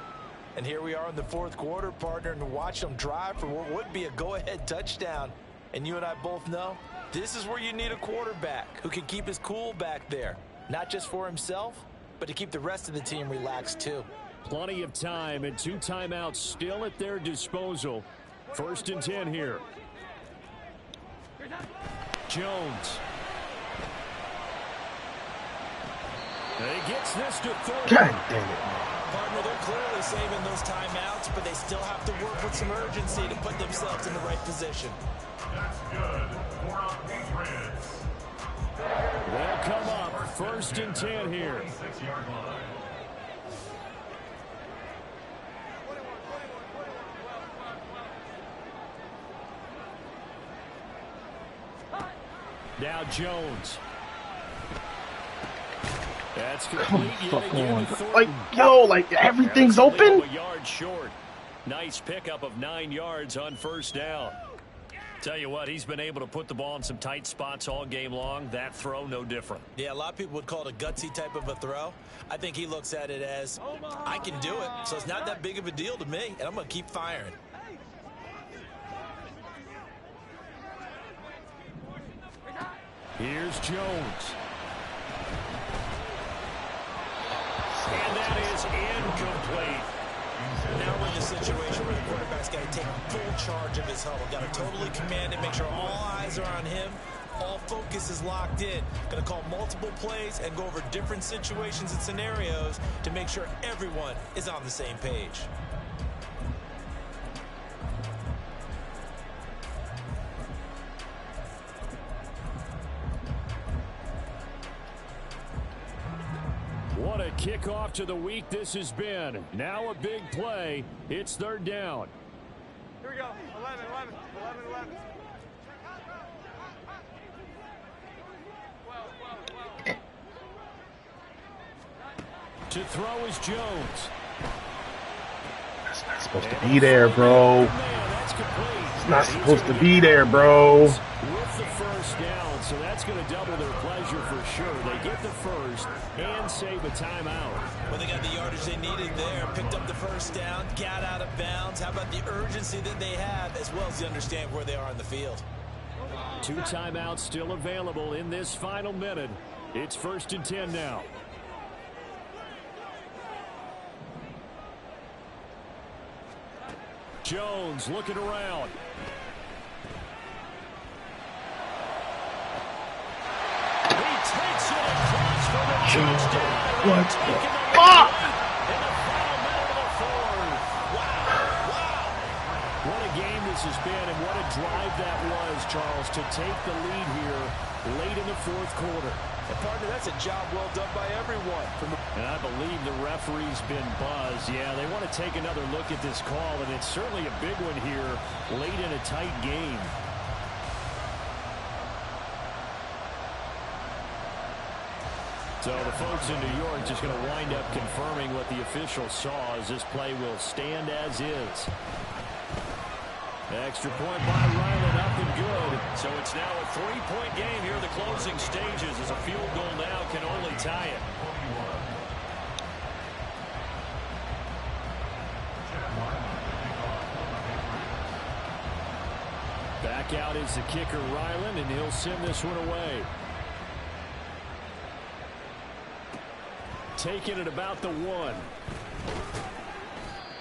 And here we are in the fourth quarter, partner, and watch them drive for what would be a go-ahead touchdown. And you and I both know this is where you need a quarterback who can keep his cool back there. Not just for himself, but to keep the rest of the team relaxed too. Plenty of time and 2 timeouts still at their disposal. First and 10 here. Jones. And he gets this to 30. God damn it. Partner, they're clearly saving those timeouts, but they still have to work with some urgency to put themselves in the right position. That's good for our Patriots. They'll come up first and 10 here. 6-yard line. Now Jones. That's complete yet again. Like, yo, like everything's open. A yard short. Nice pickup of 9 yards on first down. Tell you what, he's been able to put the ball in some tight spots all game long. That throw, no different. Yeah, a lot of people would call it a gutsy type of a throw. I think he looks at it as, I can do it, so it's not that big of a deal to me, and I'm going to keep firing. Here's Jones. And that is incomplete. Now we're in the situation where the quarterback's got to take full charge of his huddle. Got to totally command it, make sure all eyes are on him. All focus is locked in. Going to call multiple plays and go over different situations and scenarios to make sure everyone is on the same page. What a kickoff to the week this has been. Now a big play. It's third down. Here we go. 11, 11, 11, 11. 12, 12, 12. To throw is Jones. That's not supposed to be there, bro. Man, that's complete. It's not supposed to be there, bro. With the first down, so that's going to double their pleasure for sure. They get the first and save a timeout. Well, they got the yardage they needed there, picked up the first down, got out of bounds. How about the urgency that they have, as well as they understand where they are on the field? 2 timeouts still available in this final minute. It's 1st and 10 now. Jones looking around. He takes it across for the touchdown. What the fuck? In the final minute of the fourth. Wow. What a game this has been, and what a drive that was, Charles, to take the lead here late in the fourth quarter. And partner, that's a job well done by everyone. And I believe the referee's been buzzed. Yeah, they want to take another look at this call, and it's certainly a big one here late in a tight game. So the folks in New York just going to wind up confirming what the official saw, as this play will stand as is. Extra point by Ryland, up and good. So it's now a 3-point game here in the closing stages, as a field goal now can only tie it. Back out is the kicker, Ryland, and he'll send this one away. Taking it about the 1.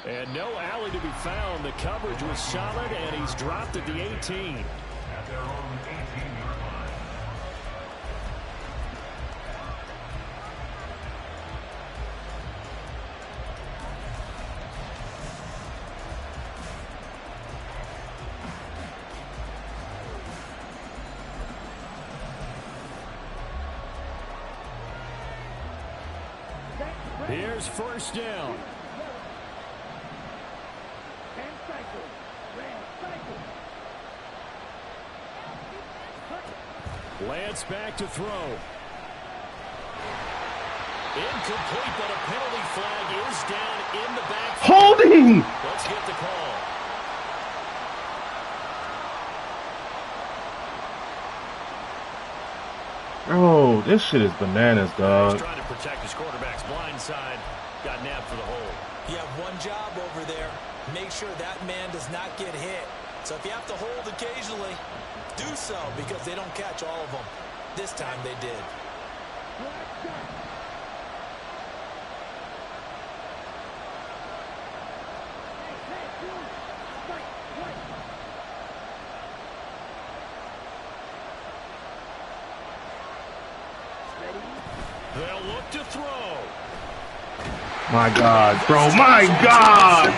And no alley to be found. The coverage was solid, and he's dropped at the 18. At their own 18-yard line. Here's first down. Lance back to throw. Incomplete, but a penalty flag is down in the backfield. Holding! Let's get the call. Bro, this shit is bananas, dog. He's trying to protect his quarterback's blind side. Got nabbed for the hold. You have one job over there. Make sure that man does not get hit. So if you have to hold occasionally, do so, because they don't catch all of them. This time they did. They'll look to throw. My God, bro, my God!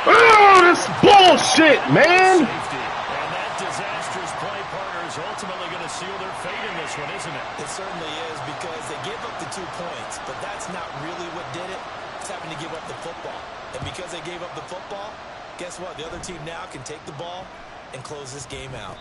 Oh, this bullshit, man! And that disastrous play, partner, is ultimately going to seal their fate in this one, isn't it? It certainly is, because they gave up the 2 points, but that's not really what did it. It's having to give up the football. And because they gave up the football, guess what? The other team now can take the ball and close this game out.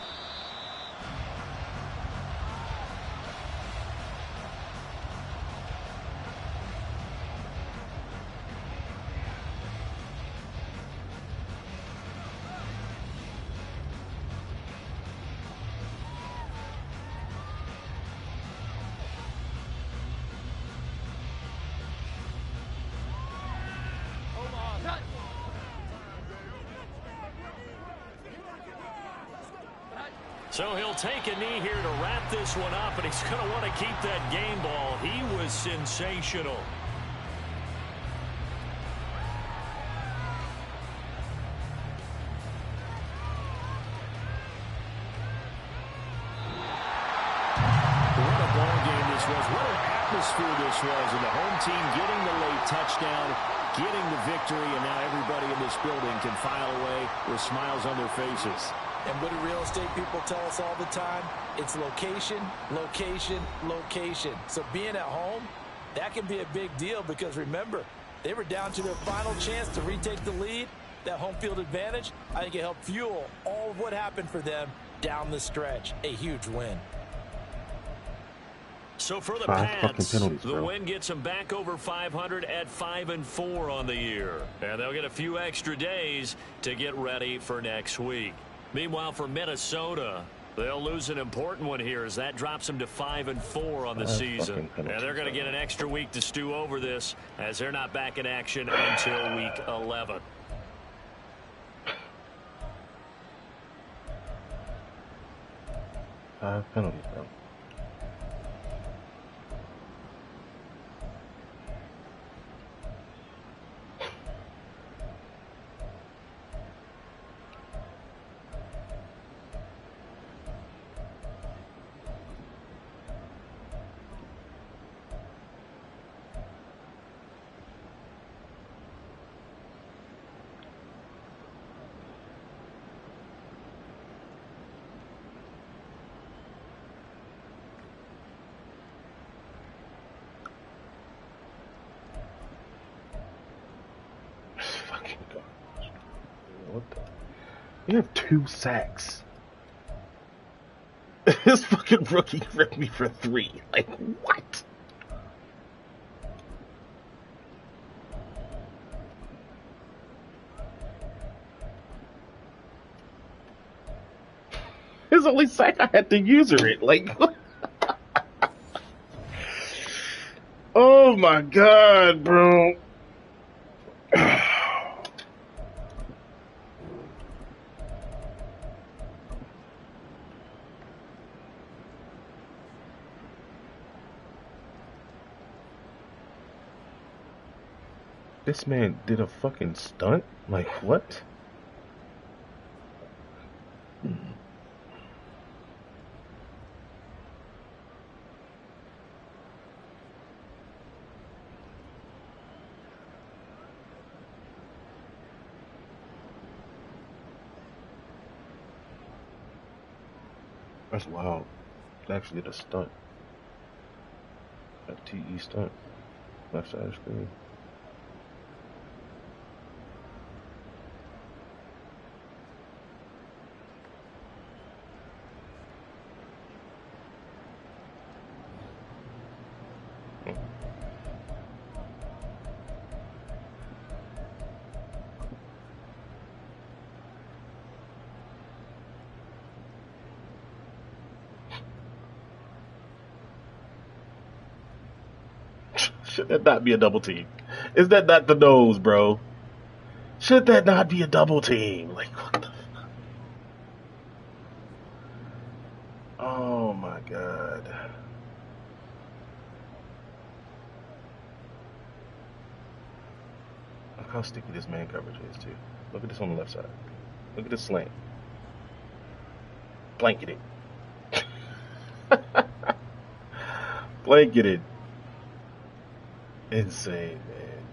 So he'll take a knee here to wrap this one up, and he's going to want to keep that game ball. He was sensational. What a ball game this was. What an atmosphere this was. And the home team getting the late touchdown, getting the victory, and now everybody in this building can file away with smiles on their faces. And what do real estate people tell us all the time? It's location, location, location. So being at home, that can be a big deal, because remember, they were down to their final chance to retake the lead. That home field advantage, I think it helped fuel all of what happened for them down the stretch. A huge win. So for the 5 fucking Pats, penalties, the bro. win gets them back over 500 at 5-4 on the year. And they'll get a few extra days to get ready for next week. Meanwhile, for Minnesota, they'll lose an important one here as that drops them to 5-4 on the season. And they're going to get an extra week to stew over this as they're not back in action until week 11. Penalties, bro. What the? You have 2 sacks. This fucking rookie ripped me for 3. Like, what? His only sack I had to user it. Like, oh my god, bro. This man did a fucking stunt? Like, what? That's wild. It's actually the stunt. A TE stunt. Left side of the screen. Should that not be a double team? Is that not the nose, bro? Should that not be a double team? Like, what the fuck? Oh my god. Look how sticky this man coverage is, too. Look at this on the left side. Look at this slant. Blanketed. Blanketed. Insane, man.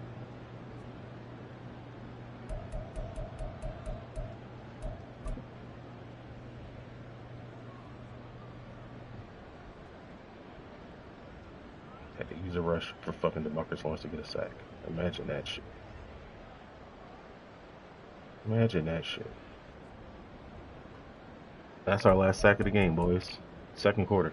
Had to use a rush for fucking DeMarcus Lawrence to get a sack. Imagine that shit. Imagine that shit. That's our last sack of the game, boys. Second quarter.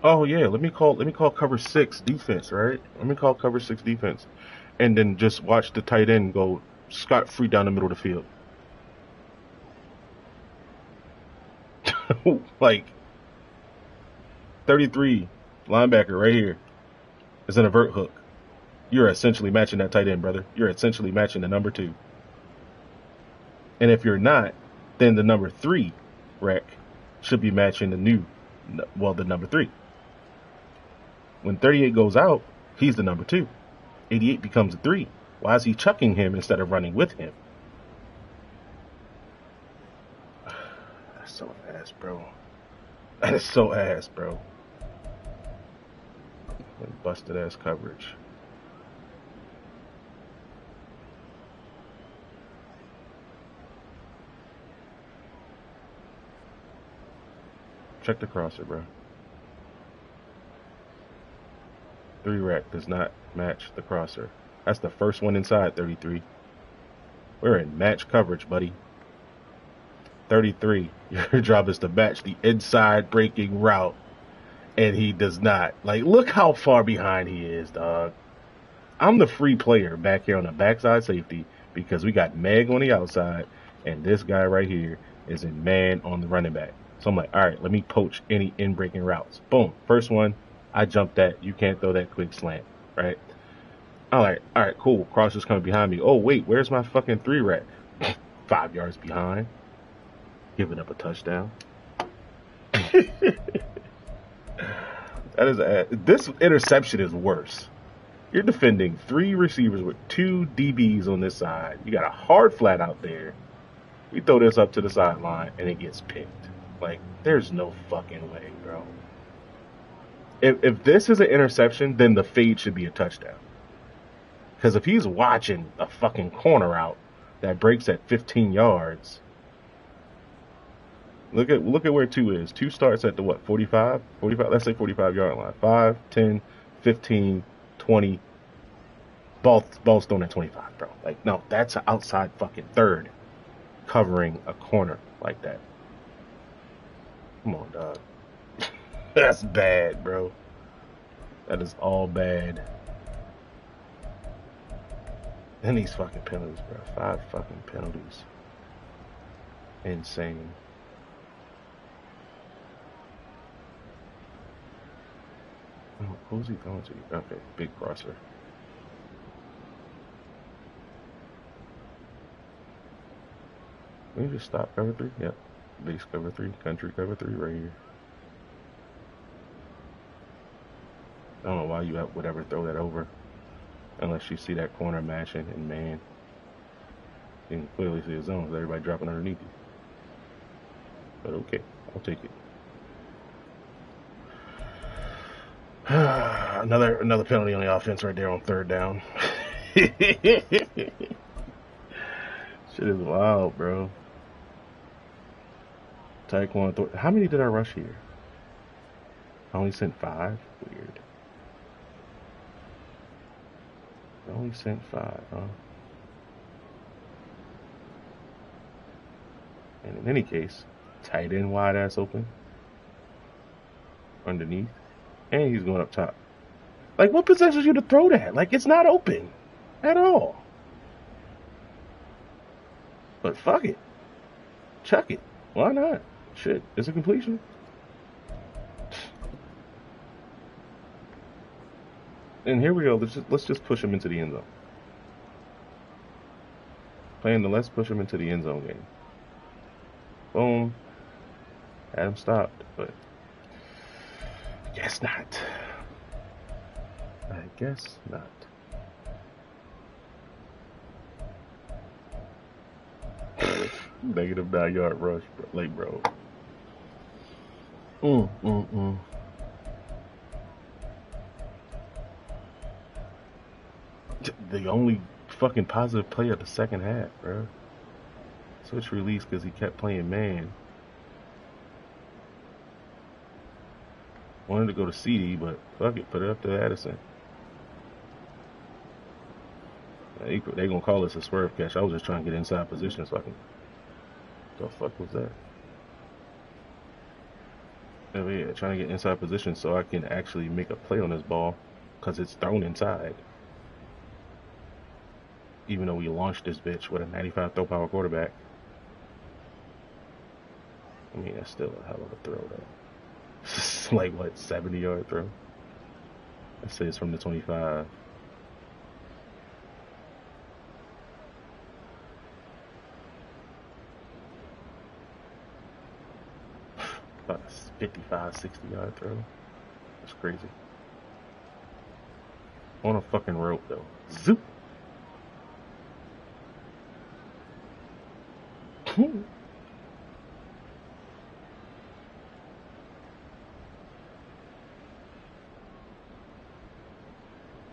Oh yeah, let me call cover 6 defense, right? Let me call cover 6 defense, and then just watch the tight end go scot-free down the middle of the field. Like 33 linebacker right here is an avert hook. You're essentially matching that tight end, brother. You're essentially matching the number 2. And if you're not, then the number 3 rec should be matching the number 3. When 38 goes out, he's the number 2. 88 becomes a 3. Why is he chucking him instead of running with him? That's so ass, bro. That is so ass, bro. Busted ass coverage. Check the crosser, bro. 3 rack does not match the crosser. That's the first one inside, 33. We're in match coverage, buddy. 33. Your job is to match the inside breaking route. And he does not. Like, look how far behind he is, dog. I'm the free player back here on the backside safety because we got Meg on the outside and this guy right here is in man on the running back. So I'm like, all right, let me poach any in-breaking routes. Boom. First one, I jumped that. You can't throw that quick slant, right? I'm like, all right, cool. Crosser's coming behind me. Oh, wait, where's my fucking 3 rack? 5 yards behind. Giving up a touchdown. This interception is worse. You're defending 3 receivers with 2 DBs on this side. You got a hard flat out there. We throw this up to the sideline and it gets picked. Like, there's no fucking way, bro. If this is an interception, then the fade should be a touchdown. Because if he's watching a fucking corner out that breaks at 15 yards, look at where 2 is. 2 starts at the what? 45? 45. Let's say 45-yard line. 5, 10, 15, 20. Ball's thrown at 25, bro. Like, no, that's an outside fucking third covering a corner like that. Come on, dog. That's bad, bro. That is all bad. And these fucking penalties, bro. 5 fucking penalties. Insane. Oh, who's he going to? Okay, big crosser. Let me just stop cover 3. Yep. Base cover 3. Country cover 3 right here. I don't know why you would ever throw that over. Unless you see that corner matching and man. You can clearly see the zone with everybody dropping underneath you. But okay, I'll take it. Another penalty on the offense right there on 3rd down. Shit is wild, bro. Taekwondo. How many did I rush here? I only sent 5? Weird. I only sent 5, huh? And in any case, tight end wide ass open. Underneath. And he's going up top. Like, what possesses you to throw that? Like, it's not open at all. But fuck it. Chuck it. Why not? Shit, it's a completion. And here we go. Let's just push him into the end zone. Playing the let's push him into the end zone game. Boom. Had him stopped, but I guess not. I guess not. Negative 9-yard rush, late, bro. The only fucking positive play of the second half, bro. Switch release because he kept playing man. Wanted to go to CD, but fuck it, put it up to Addison. They gonna call this a swerve catch. I was just trying to get inside position so I can. The fuck was that? Oh yeah, trying to get inside position so I can actually make a play on this ball because it's thrown inside. Even though we launched this bitch with a 95 throw power quarterback. I mean, that's still a hell of a throw, though. It's like, what, 70-yard throw? Let's say it's from the 25. About a 55, 60-yard throw. That's crazy. On a fucking rope, though. Zoop!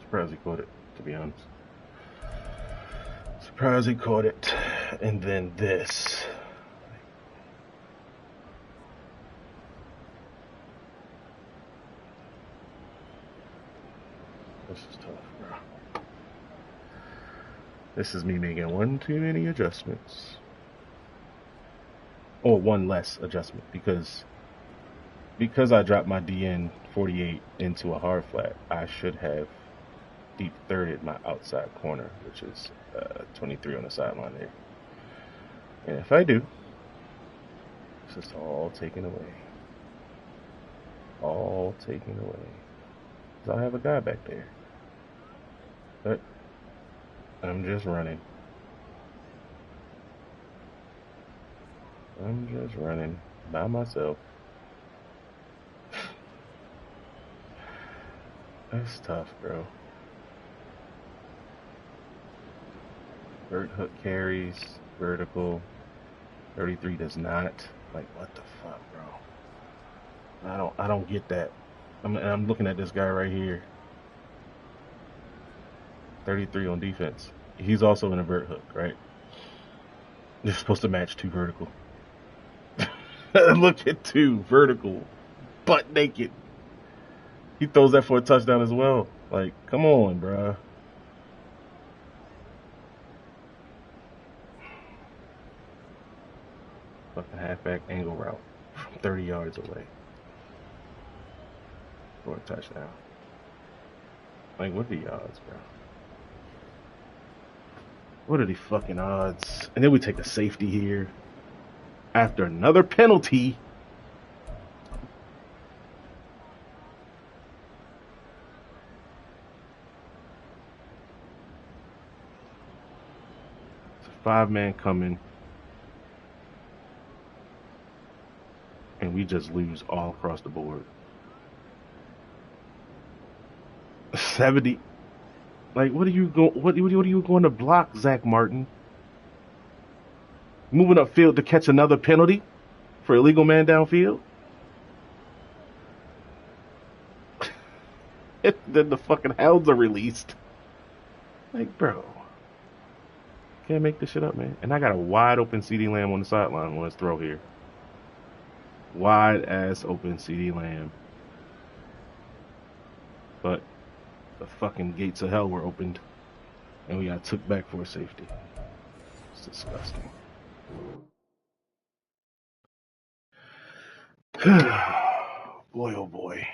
Surprised he caught it, to be honest. Surprised he caught it. And then this. This is tough, bro. This is me making one too many adjustments. Or one less adjustment because I dropped my DN 48 into a hard flat. I should have deep thirded my outside corner, which is 23 on the sideline there. And if I do, it's just all taken away. All taken away. Because I have a guy back there. But I'm just running. I'm just running by myself. That's tough, bro. Vert hook carries, vertical. 33 does not. Like, what the fuck, bro? I don't get that. I'm looking at this guy right here. 33 on defense. He's also in a vert hook, right? They're supposed to match 2 vertical. Look at 2 vertical, butt naked. He throws that for a touchdown as well. Like, come on, bruh. Fucking halfback angle route from 30 yards away for a touchdown. Like, what are the odds, bro? What are the fucking odds? And then we take a safety here after another penalty. It's a 5-man coming. And we just lose all across the board. 70. Like, what are you going to block, Zach Martin? Moving upfield to catch another penalty for illegal man downfield? Then the fucking hounds are released. Like, bro. Can't make this shit up, man. And I got a wide open CD Lamb on the sideline on his throw here. Wide ass open CD Lamb. But the fucking gates of hell were opened. And we got took back for a safety. It's disgusting. Boy, oh boy.